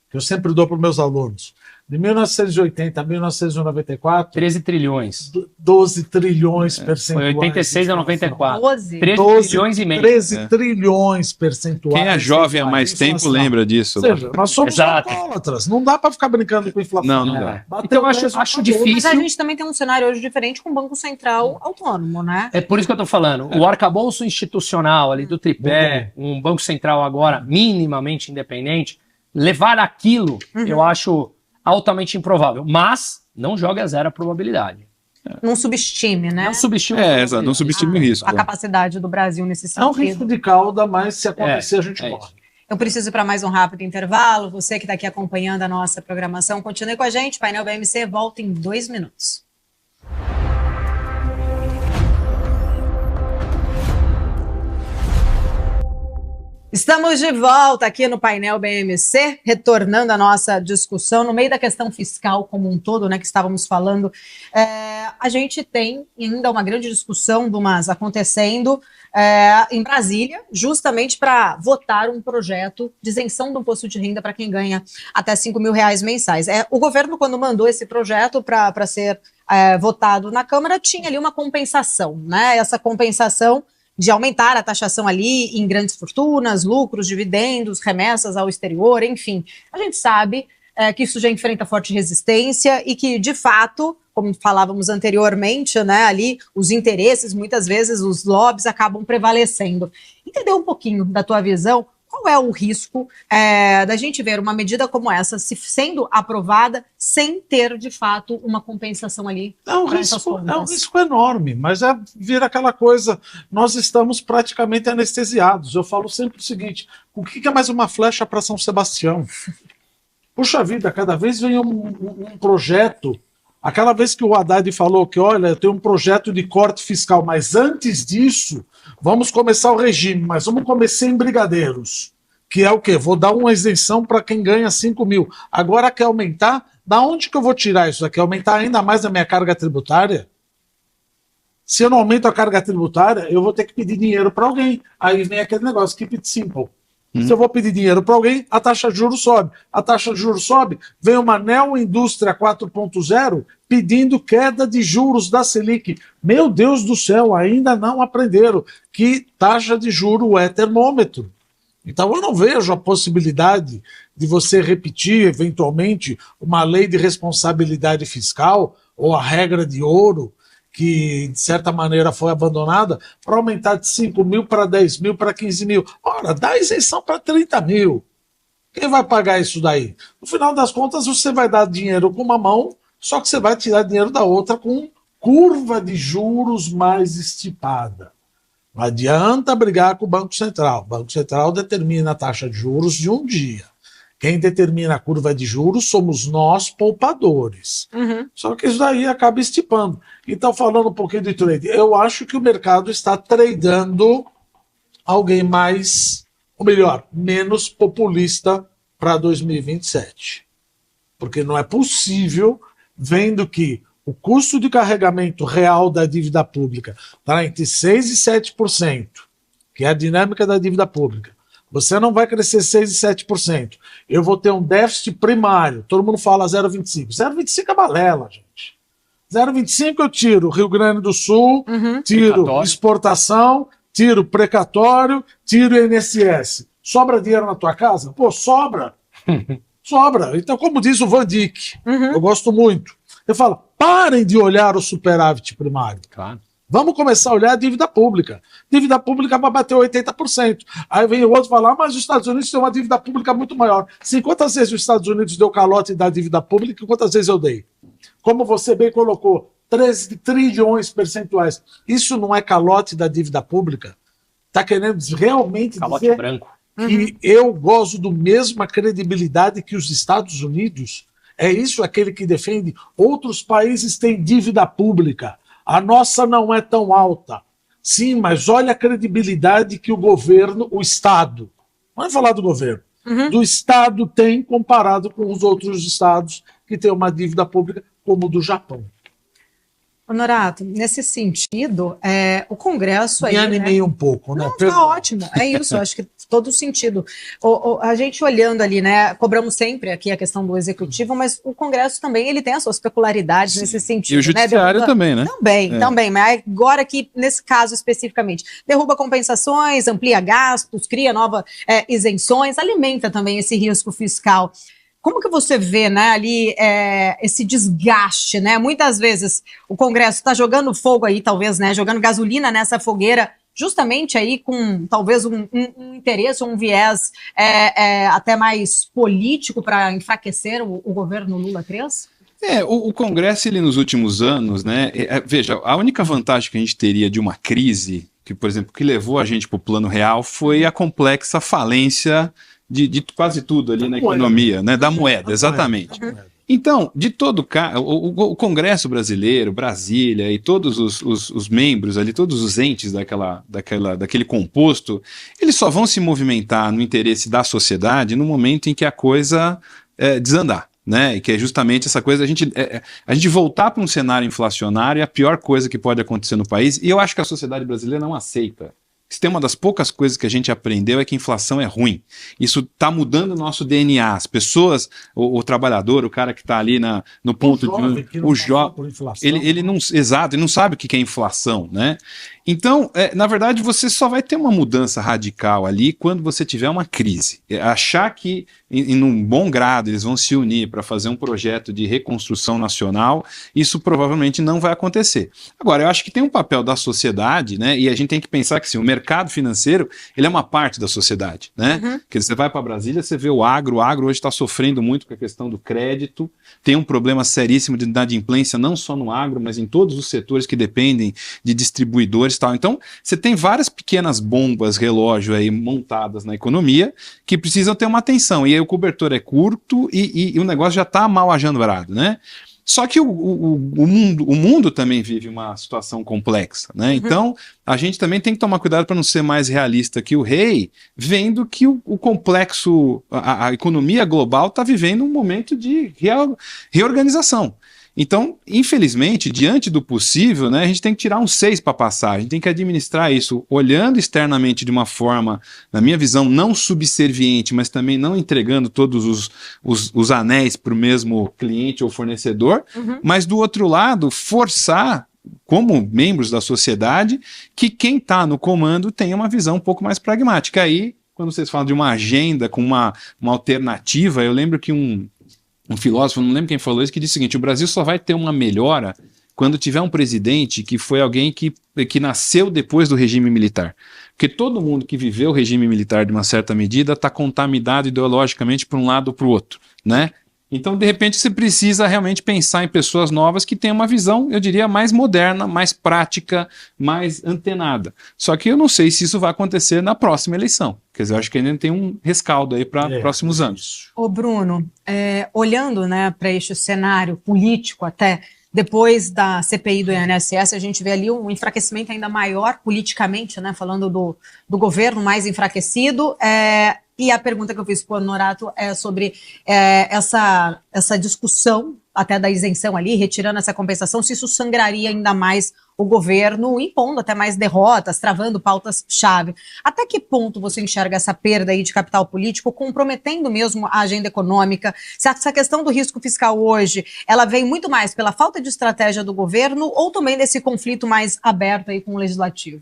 S4: que eu sempre dou para os meus alunos. De 1980 a 1994...
S2: 13 trilhões.
S4: 12 trilhões percentuais.
S2: Foi 86 a 94.
S1: 12.
S2: 13 trilhões e meio.
S4: 13 trilhões percentuais.
S3: Quem é jovem há mais tempo lembra disso.
S4: Ou seja, nós somos alcoólatras. Não dá para ficar brincando com inflação.
S3: Não dá.
S2: Então eu acho difícil.
S1: Mas a gente também tem um cenário hoje diferente com o Banco Central autônomo, né?
S2: É por isso que eu estou falando. O arcabouço institucional ali do tripé, um Banco Central agora minimamente independente, levar aquilo, eu acho altamente improvável. Mas não joga a zero a probabilidade.
S1: Não subestime, né?
S2: Não subestime.
S3: Não subestime o risco.
S1: A capacidade do Brasil nesse sentido.
S4: É um risco de cauda, mas se acontecer a gente morre.
S1: Eu preciso ir para mais um rápido intervalo. Você que está aqui acompanhando a nossa programação, continue com a gente. Painel BMC volta em 2 minutos. Estamos de volta aqui no Painel BMC, retornando a nossa discussão no meio da questão fiscal como um todo, né, que estávamos falando. A gente tem ainda uma grande discussão do MAS acontecendo em Brasília, justamente para votar um projeto de isenção do imposto de renda para quem ganha até R$5 mil mensais. O governo, quando mandou esse projeto para ser votado na Câmara, tinha ali uma compensação, né? Essa compensação de aumentar a taxação ali em grandes fortunas, lucros, dividendos, remessas ao exterior, enfim. A gente sabe que isso já enfrenta forte resistência e que, de fato, como falávamos anteriormente, né, ali os interesses, muitas vezes os lobbies acabam prevalecendo. Entender um pouquinho da tua visão, qual é o risco da gente ver uma medida como essa sendo aprovada sem ter, de fato, uma compensação ali?
S4: É um risco enorme, mas vira aquela coisa, nós estamos praticamente anestesiados. Eu falo sempre o seguinte, o que é mais uma flecha para São Sebastião? Puxa vida, cada vez vem um projeto. Aquela vez que o Haddad falou que, olha, eu tenho um projeto de corte fiscal, mas antes disso, vamos começar o regime, mas vamos começar em brigadeiros, que é o quê? Vou dar uma isenção para quem ganha 5 mil. Agora quer aumentar? Da onde que eu vou tirar isso aqui? Aumentar ainda mais a minha carga tributária? Se eu não aumento a carga tributária, eu vou ter que pedir dinheiro para alguém. Aí vem aquele negócio, keep it simple. Se eu vou pedir dinheiro para alguém, a taxa de juros sobe. A taxa de juros sobe, vem uma neoindústria 4.0 pedindo queda de juros da Selic. Meu Deus do céu, ainda não aprenderam que taxa de juros é termômetro. Então eu não vejo a possibilidade de você repetir, eventualmente, uma lei de responsabilidade fiscal ou a regra de ouro, que de certa maneira foi abandonada, para aumentar de 5 mil para 10 mil, para 15 mil. Ora, dá isenção para 30 mil. Quem vai pagar isso daí? No final das contas, você vai dar dinheiro com uma mão, só que você vai tirar dinheiro da outra com curva de juros mais estipada. Não adianta brigar com o Banco Central. O Banco Central determina a taxa de juros de um dia. Quem determina a curva de juros somos nós, poupadores. Só que isso daí acaba estipando. Então, falando um pouquinho de trade, eu acho que o mercado está tradando alguém mais, ou melhor, menos populista para 2027. Porque não é possível, vendo que o custo de carregamento real da dívida pública está entre 6% e 7%, que é a dinâmica da dívida pública. Você não vai crescer 6% e 7%. Eu vou ter um déficit primário. Todo mundo fala 0,25. 0,25 é balela, gente. 0,25 eu tiro Rio Grande do Sul, tiro precatório, exportação, tiro precatório, tiro INSS. Sobra dinheiro na tua casa? Pô, sobra. Sobra. Então, como diz o Van Dijk, eu gosto muito. Eu falo, parem de olhar o superávit primário.
S2: Claro.
S4: Vamos começar a olhar a dívida pública. Dívida pública vai bater 80%. Aí vem o outro falar, mas os Estados Unidos têm uma dívida pública muito maior. Sim, quantas vezes os Estados Unidos deu calote da dívida pública e quantas vezes eu dei? Como você bem colocou, 13 trilhões percentuais. Isso não é calote da dívida pública? Está querendo realmente
S2: calote
S4: dizer
S2: branco.
S4: Que eu gozo do mesma credibilidade que os Estados Unidos É isso aquele que defende outros países têm dívida pública, a nossa não é tão alta. Sim, mas olha a credibilidade que o governo, o Estado, não é falar do governo, do Estado tem comparado com os outros estados que têm uma dívida pública como o do Japão.
S1: Honorato, nesse sentido, o Congresso aí...
S4: Me animei um pouco, né?
S1: Não, tá ótimo, é isso, acho que todo o sentido. A gente olhando ali, né, cobramos sempre aqui a questão do Executivo, mas o Congresso também, ele tem as suas peculiaridades nesse sentido.
S3: E o Judiciário também, né?
S1: Também, mas agora aqui, nesse caso especificamente, derruba compensações, amplia gastos, cria novas isenções, alimenta também esse risco fiscal. Como que você vê, né, ali esse desgaste, né? Muitas vezes o Congresso está jogando fogo aí, talvez, né, jogando gasolina nessa fogueira, justamente aí com talvez um interesse, um viés até mais político para enfraquecer o governo Lula 3?
S3: O Congresso, ele nos últimos anos, né? Veja, a única vantagem que a gente teria de uma crise, que, por exemplo, que levou a gente para o plano real, foi a complexa falência de quase tudo ali na economia, né? Da moeda, exatamente. Então, de todo caso, o Congresso brasileiro, Brasília e todos os membros ali, todos os entes daquele composto, eles só vão se movimentar no interesse da sociedade no momento em que a coisa desandar. Né? E que é justamente essa coisa, a gente voltar para um cenário inflacionário é a pior coisa que pode acontecer no país, e eu acho que a sociedade brasileira não aceita. Se tem uma das poucas coisas que a gente aprendeu é que inflação é ruim. Isso está mudando o nosso DNA. As pessoas, o trabalhador, o cara que está ali no ponto o jovem, ele não, exato, ele não sabe o que é inflação, né? Então, na verdade, você só vai ter uma mudança radical ali quando você tiver uma crise. Achar que, em um bom grado, eles vão se unir para fazer um projeto de reconstrução nacional, isso provavelmente não vai acontecer. Agora, eu acho que tem um papel da sociedade, né? E a gente tem que pensar que assim, o mercado financeiro, ele é uma parte da sociedade, né? Porque você vai para Brasília, você vê o agro hoje está sofrendo muito com a questão do crédito, tem um problema seríssimo de inadimplência, não só no agro, mas em todos os setores que dependem de distribuidores. Então, você tem várias pequenas bombas relógio aí montadas na economia que precisam ter uma atenção. E aí o cobertor é curto e o negócio já está mal ajambrado, né? Só que o mundo também vive uma situação complexa, né? Então, a gente também tem que tomar cuidado para não ser mais realista que o rei, vendo que o complexo, a economia global está vivendo um momento de reorganização. Então, infelizmente, diante do possível, né, a gente tem que tirar um 6 para passar, a gente tem que administrar isso olhando externamente de uma forma, na minha visão, não subserviente, mas também não entregando todos os anéis para o mesmo cliente ou fornecedor, mas do outro lado, forçar, como membros da sociedade, que quem está no comando tenha uma visão um pouco mais pragmática. Aí, quando vocês falam de uma agenda com uma alternativa, eu lembro que um filósofo, não lembro quem falou isso, que disse o seguinte: o Brasil só vai ter uma melhora quando tiver um presidente que foi alguém que nasceu depois do regime militar. Porque todo mundo que viveu o regime militar de uma certa medida está contaminado ideologicamente para um lado ou para o outro, né? Então, de repente, você precisa realmente pensar em pessoas novas que tenham uma visão, eu diria, mais moderna, mais prática, mais antenada. Só que eu não sei se isso vai acontecer na próxima eleição. Quer dizer, eu acho que ainda tem um rescaldo aí para próximos anos.
S1: Ô Bruno, olhando, né, para este cenário político até, depois da CPI do INSS, a gente vê ali um enfraquecimento ainda maior politicamente, né, falando do governo mais enfraquecido. E a pergunta que eu fiz para o Honorato é sobre essa discussão até da isenção ali, retirando essa compensação, se isso sangraria ainda mais o governo, impondo até mais derrotas, travando pautas-chave. Até que ponto você enxerga essa perda aí de capital político, comprometendo mesmo a agenda econômica? Se essa questão do risco fiscal hoje, ela vem muito mais pela falta de estratégia do governo ou também desse conflito mais aberto aí com o legislativo?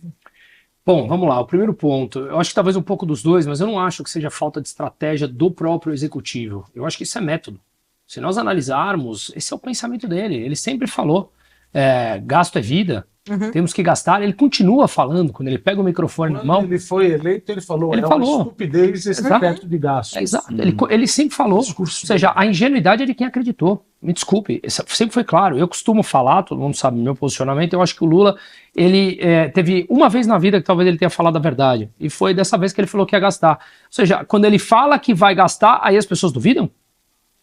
S2: Bom, vamos lá. O primeiro ponto, eu acho que talvez um pouco dos dois, mas eu não acho que seja falta de estratégia do próprio executivo. Eu acho que isso é método. Se nós analisarmos, esse é o pensamento dele. Ele sempre falou, gasto é vida, temos que gastar. Ele continua falando, quando ele pega o microfone na mão.
S4: Quando ele foi eleito, ele falou, uma estupidez esse teto de gasto.
S2: Exato. Ele sempre falou, ou seja, a ingenuidade é de quem acreditou. Me desculpe, sempre foi claro. Eu costumo falar, todo mundo sabe o meu posicionamento, eu acho que o Lula, ele teve uma vez na vida que talvez ele tenha falado a verdade, e foi dessa vez que ele falou que ia gastar. Ou seja, quando ele fala que vai gastar, aí as pessoas duvidam?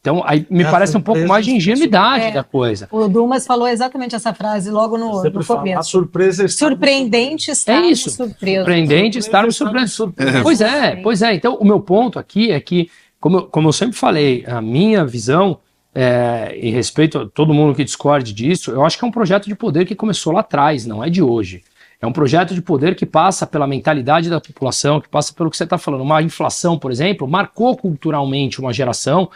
S2: Então, aí me parece um pouco mais de ingenuidade da coisa.
S1: O Dumas falou exatamente essa frase logo no começo.
S4: A surpresa está
S1: surpreendente estarmos surpresos.
S2: Surpreendente estarmos surpresos. Pois é. Então, o meu ponto aqui é que, como eu sempre falei, a minha visão, em respeito a todo mundo que discorde disso, eu acho que é um projeto de poder que começou lá atrás, não é de hoje. É um projeto de poder que passa pela mentalidade da população, que passa pelo que você está falando. Uma inflação, por exemplo, marcou culturalmente uma geração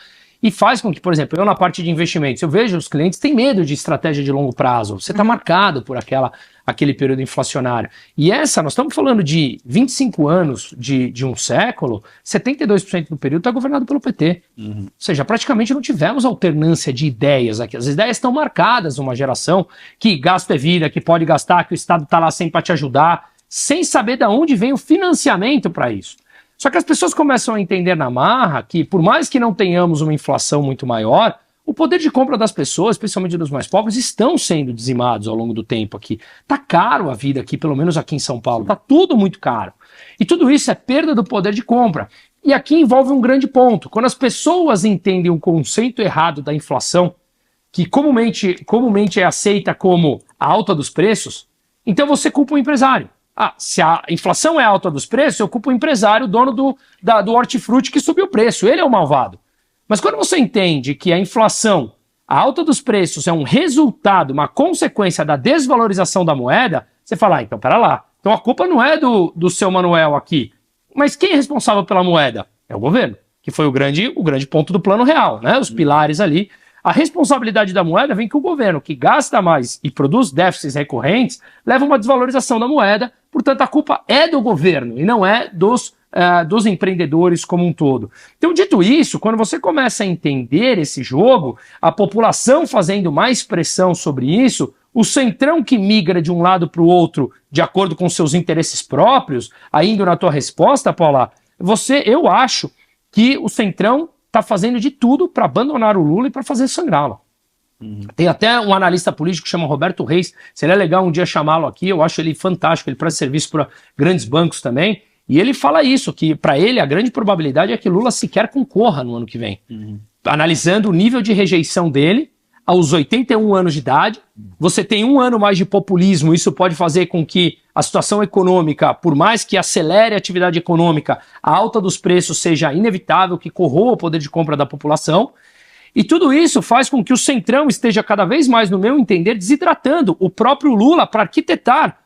S2: e faz com que, por exemplo, eu na parte de investimentos, eu vejo os clientes têm medo de estratégia de longo prazo. Você está marcado por aquele período inflacionário. E nós estamos falando de 25 anos de um século, 72% do período está governado pelo PT. Ou seja, praticamente não tivemos alternância de ideias aqui. As ideias estão marcadas numa geração que gasto é vida, que pode gastar, que o Estado está lá sempre para te ajudar, sem saber de onde vem o financiamento para isso. Só que as pessoas começam a entender na marra que, por mais que não tenhamos uma inflação muito maior, o poder de compra das pessoas, especialmente dos mais pobres, estão sendo dizimados ao longo do tempo aqui. Tá caro a vida aqui, pelo menos aqui em São Paulo, tá tudo muito caro. E tudo isso é perda do poder de compra. E aqui envolve um grande ponto. Quando as pessoas entendem um conceito errado da inflação, que comumente é aceita como a alta dos preços, então você culpa o empresário. Se a inflação é alta dos preços, eu culpo o empresário, o dono do hortifruti que subiu o preço. Ele é o malvado. Mas quando você entende que a inflação, a alta dos preços, é um resultado, uma consequência da desvalorização da moeda, você fala, então pera lá. Então a culpa não é do seu Manuel aqui. Mas quem é responsável pela moeda? É o governo, que foi o grande ponto do Plano Real, né? Os pilares ali. A responsabilidade da moeda vem que o governo, que gasta mais e produz déficits recorrentes, leva uma desvalorização da moeda, portanto a culpa é do governo e não é dos empreendedores como um todo. Então, dito isso, quando você começa a entender esse jogo, a população fazendo mais pressão sobre isso, o centrão que migra de um lado para o outro de acordo com seus interesses próprios, indo na tua resposta, Paula, eu acho que o centrão está fazendo de tudo para abandonar o Lula e para fazer sangrá-lo. Tem até um analista político que chama Roberto Reis, seria legal um dia chamá-lo aqui, eu acho ele fantástico, ele presta serviço para grandes bancos também, e ele fala isso, que para ele a grande probabilidade é que Lula sequer concorra no ano que vem. Analisando o nível de rejeição dele, aos 81 anos de idade, você tem um ano mais de populismo, isso pode fazer com que a situação econômica, por mais que acelere a atividade econômica, a alta dos preços seja inevitável, que corroa o poder de compra da população, e tudo isso faz com que o centrão esteja cada vez mais, no meu entender, desidratando o próprio Lula para arquitetar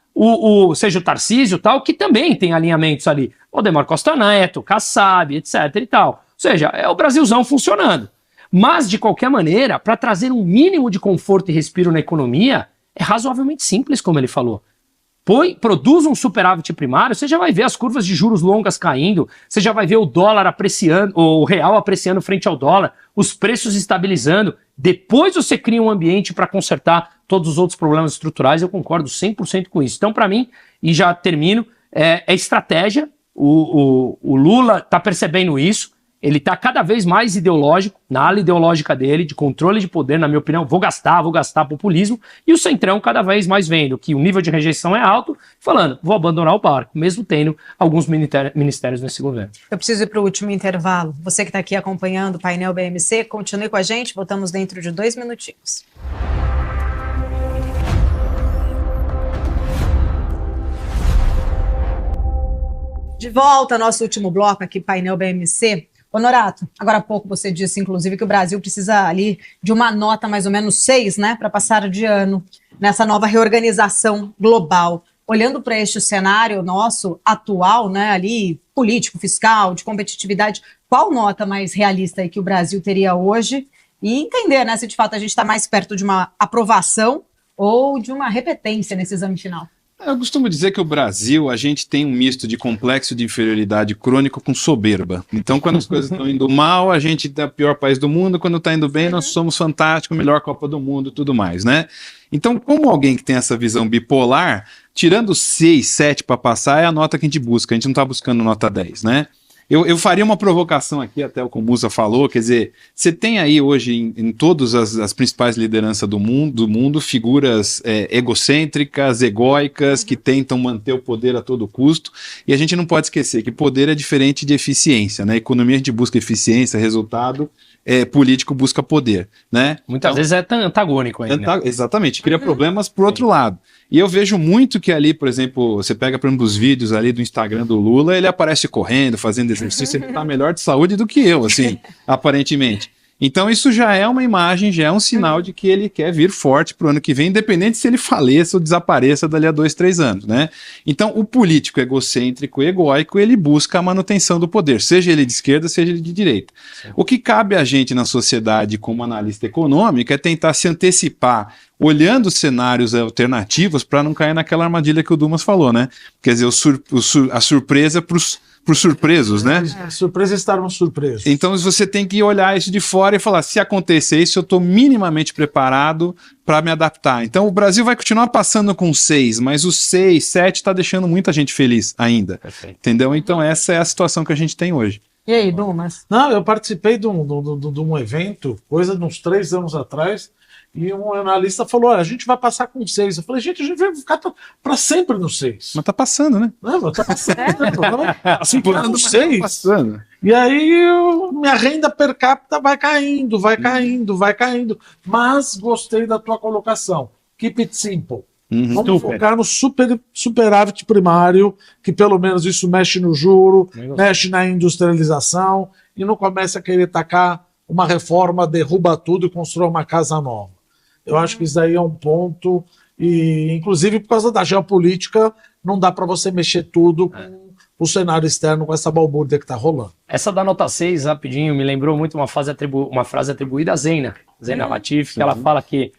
S2: seja o Tarcísio tal, que também tem alinhamentos ali, o Ademar Costa Neto, Kassab, etc e tal. Ou seja, é o Brasilzão funcionando. Mas, de qualquer maneira, para trazer um mínimo de conforto e respiro na economia, é razoavelmente simples, como ele falou. Produz um superávit primário, você já vai ver as curvas de juros longas caindo, você já vai ver o dólar apreciando, o real apreciando frente ao dólar, os preços estabilizando. Depois você cria um ambiente para consertar todos os outros problemas estruturais. Eu concordo 100% com isso. Então, para mim, e já termino, é estratégia. O Lula está percebendo isso. Ele está cada vez mais ideológico, na ala ideológica dele, de controle de poder, na minha opinião, vou gastar populismo, e o centrão cada vez mais vendo que o nível de rejeição é alto, falando, vou abandonar o barco, mesmo tendo alguns ministérios nesse governo.
S1: Eu preciso ir para o último intervalo. Você que está aqui acompanhando o painel BMC, continue com a gente, voltamos dentro de 2 minutinhos. De volta ao nosso último bloco aqui, painel BMC. Honorato, agora há pouco você disse, inclusive, que o Brasil precisa ali de uma nota mais ou menos 6, né, para passar de ano nessa nova reorganização global. Olhando para este cenário nosso atual, né, ali político, fiscal, de competitividade, qual nota mais realista aí que o Brasil teria hoje? E entender, né, se de fato a gente está mais perto de uma aprovação ou de uma repetência nesse exame final.
S3: Eu costumo dizer que o Brasil, a gente tem um misto de complexo de inferioridade crônico com soberba. Então, quando as coisas estão indo mal, a gente é o pior país do mundo. Quando está indo bem, nós somos fantásticos, melhor Copa do Mundo e tudo mais, né? Então, como alguém que tem essa visão bipolar, tirando 6, 7 para passar, é a nota que a gente busca. A gente não está buscando nota 10, né? Eu faria uma provocação aqui, até o que o Mussa falou, quer dizer, você tem aí hoje em todas as principais lideranças do mundo figuras egocêntricas, egóicas, que tentam manter o poder a todo custo, e a gente não pode esquecer que poder é diferente de eficiência, né? Economia a gente busca eficiência, resultado, político busca poder, né?
S2: Muitas vezes é antagônico ainda.
S3: Exatamente, cria problemas por outro lado. E eu vejo muito que ali, por exemplo, você pega, por exemplo, os vídeos ali do Instagram do Lula, ele aparece correndo, fazendo exercício, ele tá melhor de saúde do que eu, assim, aparentemente. Então isso já é uma imagem, já é um sinal de que ele quer vir forte pro ano que vem, independente se ele faleça ou desapareça dali a 2, 3 anos, né? Então o político egocêntrico e egóico, ele busca a manutenção do poder, seja ele de esquerda, seja ele de direita. O que cabe a gente na sociedade como analista econômico é tentar se antecipar, olhando cenários alternativos para não cair naquela armadilha que o Dumas falou, né? Quer dizer, a surpresa para os surpresos, né?
S4: Surpresa estarmos surpresos.
S3: Então você tem que olhar isso de fora e falar, se acontecer isso, eu estou minimamente preparado para me adaptar. Então o Brasil vai continuar passando com 6, mas o 6, 7 está deixando muita gente feliz ainda.
S2: Perfeito.
S3: Entendeu? Então essa é a situação que a gente tem hoje.
S1: E aí, Dumas?
S4: Não, eu participei de um evento, coisa de uns 3 anos atrás, e um analista falou, olha, a gente vai passar com 6. Eu falei, gente, a gente vai ficar para sempre no 6.
S3: Mas tá passando, né?
S4: Não, mas tá passando. Assim,
S3: Tá
S4: no 6.
S3: passando.
S4: E aí minha renda per capita vai caindo, vai caindo, vai caindo. Mas gostei da tua colocação. Keep it simple. Vamos focar no superávit primário, que pelo menos isso mexe no juro, mexe na industrialização, e não começa a querer tacar uma reforma, derruba tudo e constrói uma casa nova. Eu acho que isso aí é um ponto, e inclusive por causa da geopolítica, não dá para você mexer tudo com o cenário externo, com essa balbúrdia que está rolando.
S2: Essa da nota 6, rapidinho, me lembrou muito uma frase atribuída a Zena Latif, que ela fala que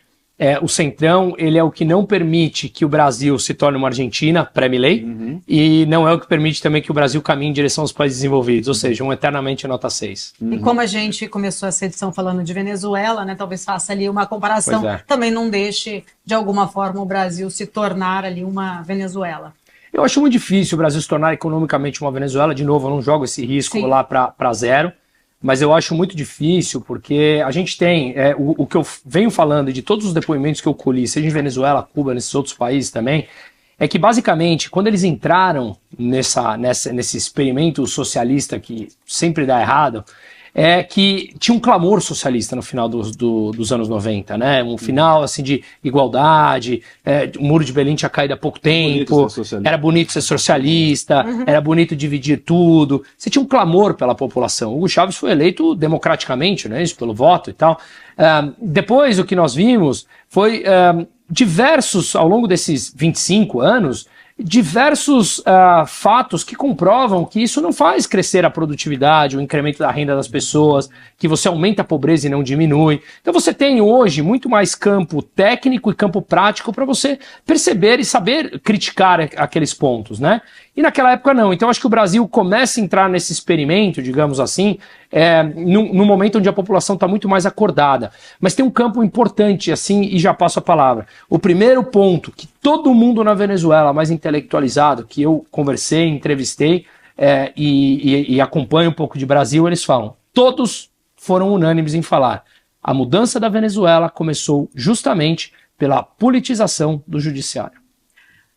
S2: o Centrão, ele é o que não permite que o Brasil se torne uma Argentina pré-Milei, e não é o que permite também que o Brasil caminhe em direção aos países desenvolvidos, ou seja, eternamente nota 6.
S1: E como a gente começou essa edição falando de Venezuela, né, talvez faça ali uma comparação, também não deixe, de alguma forma, o Brasil se tornar ali uma Venezuela.
S2: Eu acho muito difícil o Brasil se tornar economicamente uma Venezuela, de novo, eu não jogo esse risco lá para zero, mas eu acho muito difícil, porque a gente tem, o que eu venho falando de todos os depoimentos que eu colhi, seja em Venezuela, Cuba, nesses outros países também, é que basicamente, quando eles entraram nesse experimento socialista que sempre dá errado, é que tinha um clamor socialista no final dos anos 90, né? Um final assim de igualdade, o Muro de Berlim tinha caído há pouco tempo, era bonito ser socialista, era bonito dividir tudo. Você tinha um clamor pela população. O Hugo Chávez foi eleito democraticamente, né? Isso, pelo voto e tal. Depois, o que nós vimos foi diversos, ao longo desses 25 anos, diversos fatos que comprovam que isso não faz crescer a produtividade, o incremento da renda das pessoas, que você aumenta a pobreza e não diminui. Então você tem hoje muito mais campo técnico e campo prático para você perceber e saber criticar aqueles pontos, né? E naquela época não. Então acho que o Brasil começa a entrar nesse experimento, digamos assim, num momento onde a população está muito mais acordada. Mas tem um campo importante, assim, e já passo a palavra. O primeiro ponto que todo mundo na Venezuela, mais intelectualizado, que eu conversei, entrevistei e acompanho um pouco de Brasil, eles falam, todos foram unânimes em falar. A mudança da Venezuela começou justamente pela politização do judiciário.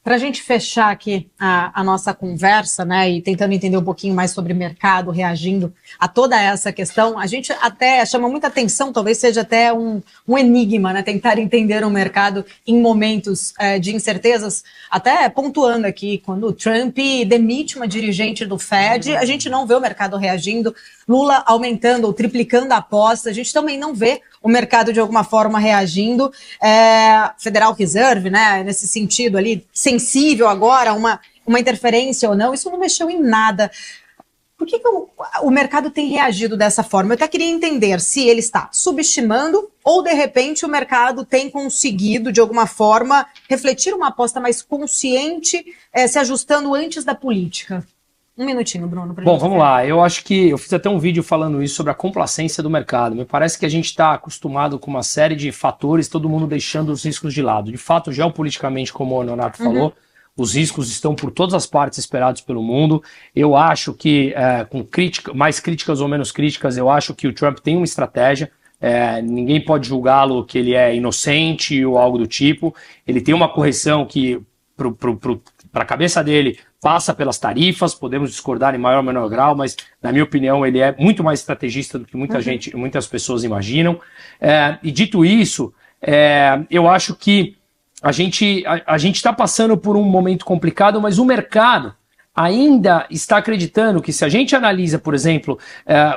S1: Para a gente fechar aqui a nossa conversa, né, e tentando entender um pouquinho mais sobre mercado, reagindo a toda essa questão, a gente até chama muita atenção, talvez seja até um enigma, né, tentar entender o mercado em momentos de incertezas, até pontuando aqui, quando o Trump demite uma dirigente do Fed, a gente não vê o mercado reagindo, Lula aumentando ou triplicando a aposta, a gente também não vê o mercado de alguma forma reagindo, Federal Reserve, né, nesse sentido ali, sensível agora, uma interferência ou não, isso não mexeu em nada. Por que o mercado tem reagido dessa forma? Eu até queria entender se ele está subestimando ou, de repente, o mercado tem conseguido, de alguma forma, refletir uma aposta mais consciente, se ajustando antes da política. Um minutinho, Bruno.
S2: Bom, vamos lá. Eu acho que eu fiz até um vídeo falando isso sobre a complacência do mercado. Me parece que a gente está acostumado com uma série de fatores, todo mundo deixando os riscos de lado. De fato, geopoliticamente, como o Leonardo falou, Os riscos estão por todas as partes esperados pelo mundo. Eu acho que, com mais críticas ou menos críticas, eu acho que o Trump tem uma estratégia. Ninguém pode julgá-lo que ele é inocente ou algo do tipo. Ele tem uma correção que, para a cabeça dele, passa pelas tarifas. Podemos discordar em maior ou menor grau, mas, na minha opinião, ele é muito mais estrategista do que muitas pessoas imaginam. E dito isso, eu acho que a gente está passando por um momento complicado, mas o mercado ainda está acreditando que, se a gente analisa, por exemplo,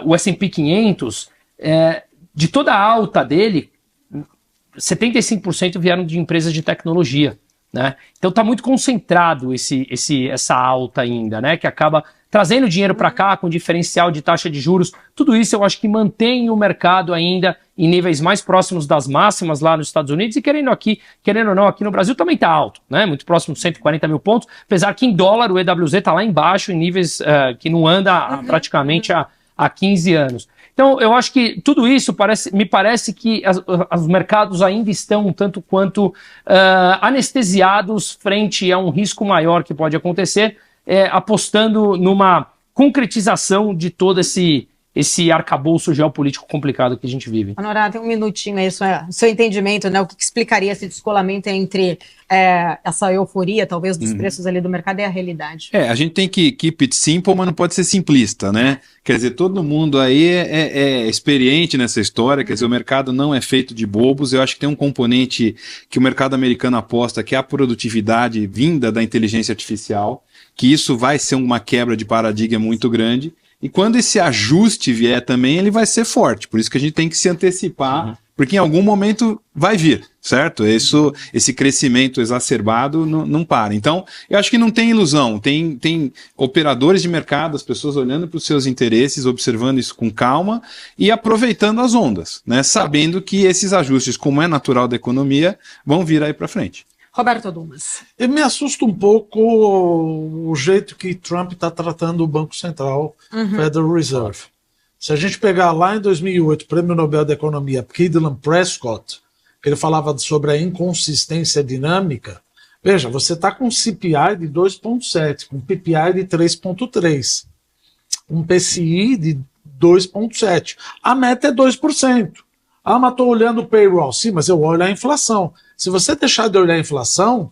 S2: o S&P 500, de toda a alta dele, 75% vieram de empresas de tecnologia, né? Então está muito concentrado essa alta ainda, né? Que acaba trazendo dinheiro para cá com diferencial de taxa de juros. Tudo isso eu acho que mantém o mercado ainda em níveis mais próximos das máximas lá nos Estados Unidos, e querendo ou não, aqui no Brasil também está alto, né? Muito próximo de 140 mil pontos, apesar que em dólar o EWZ está lá embaixo em níveis que não anda praticamente há 15 anos. Então, eu acho que tudo isso me parece que os mercados ainda estão um tanto quanto anestesiados frente a um risco maior que pode acontecer, apostando numa concretização de todo esse arcabouço geopolítico complicado que a gente vive.
S1: Honorato, tem um minutinho aí, seu entendimento, né? O que explicaria esse descolamento entre essa euforia, talvez, dos preços ali do mercado e a realidade?
S3: A gente tem que keep it simple, mas não pode ser simplista, né? Quer dizer, todo mundo aí é experiente nessa história, quer dizer, o mercado não é feito de bobos. Eu acho que tem um componente que o mercado americano aposta, que é a produtividade vinda da inteligência artificial, que isso vai ser uma quebra de paradigma muito grande. E quando esse ajuste vier também, ele vai ser forte. Por isso que a gente tem que se antecipar, porque em algum momento vai vir, certo? Esse crescimento exacerbado não para. Então, eu acho que não tem ilusão. Tem operadores de mercado, as pessoas olhando para os seus interesses, observando isso com calma e aproveitando as ondas, né? Sabendo que esses ajustes, como é natural da economia, vão vir aí para frente.
S1: Roberto Dumas.
S4: Me assusta um pouco o jeito que Trump está tratando o Banco Central, Federal Reserve. Se a gente pegar lá em 2008, o Prêmio Nobel da Economia, Cleveland Prescott, que ele falava sobre a inconsistência dinâmica, veja, você está com um CPI de 2,7, com um PPI de 3,3, um PCI de 2,7. A meta é 2%. Mas estou olhando o payroll. Sim, mas eu olho a inflação. Se você deixar de olhar a inflação,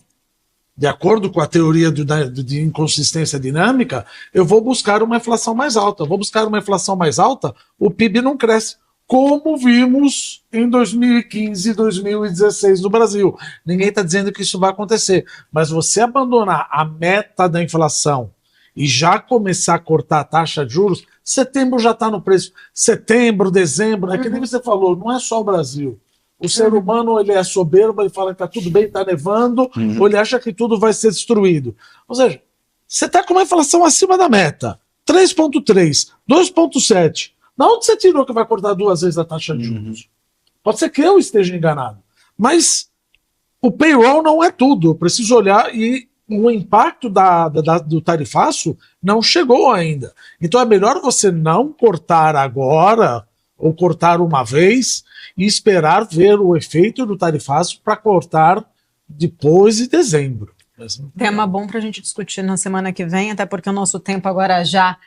S4: de acordo com a teoria de inconsistência dinâmica, eu vou buscar uma inflação mais alta. Vou buscar uma inflação mais alta, o PIB não cresce, como vimos em 2015 e 2016 no Brasil. Ninguém está dizendo que isso vai acontecer. Mas você abandonar a meta da inflação e já começar a cortar a taxa de juros, setembro já está no preço. Setembro, dezembro, é que nem você falou, não é só o Brasil. O ser humano, ele é soberbo, ele fala que está tudo bem, está nevando, ou ele acha que tudo vai ser destruído. Ou seja, você está com uma inflação acima da meta. 3,3, 2,7. Da onde você tirou que vai cortar 2 vezes a taxa de juros? Pode ser que eu esteja enganado. Mas o payroll não é tudo. Eu preciso olhar e o impacto do tarifaço não chegou ainda. Então é melhor você não cortar agora, ou cortar uma vez, e esperar ver o efeito do tarifaço para cortar depois de dezembro.
S1: Tema bom para a gente discutir na semana que vem, até porque o nosso tempo agora já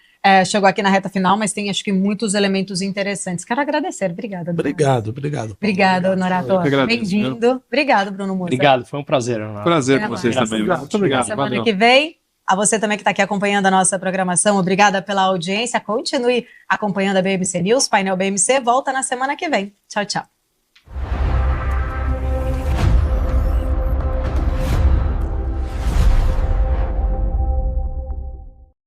S1: chegou aqui na reta final, mas tem, acho que, muitos elementos interessantes. Quero agradecer. Obrigada.
S4: Obrigado.
S1: Obrigada, Honorato. Bem-vindo. Obrigado, Bruno Moura.
S2: Obrigado, foi um prazer, Honorato.
S3: Prazer com vocês também.
S4: Muito obrigado.
S1: Semana que vem, a você também que está aqui acompanhando a nossa programação, obrigada pela audiência. Continue acompanhando a BMC News. Painel BMC volta na semana que vem. Tchau, tchau.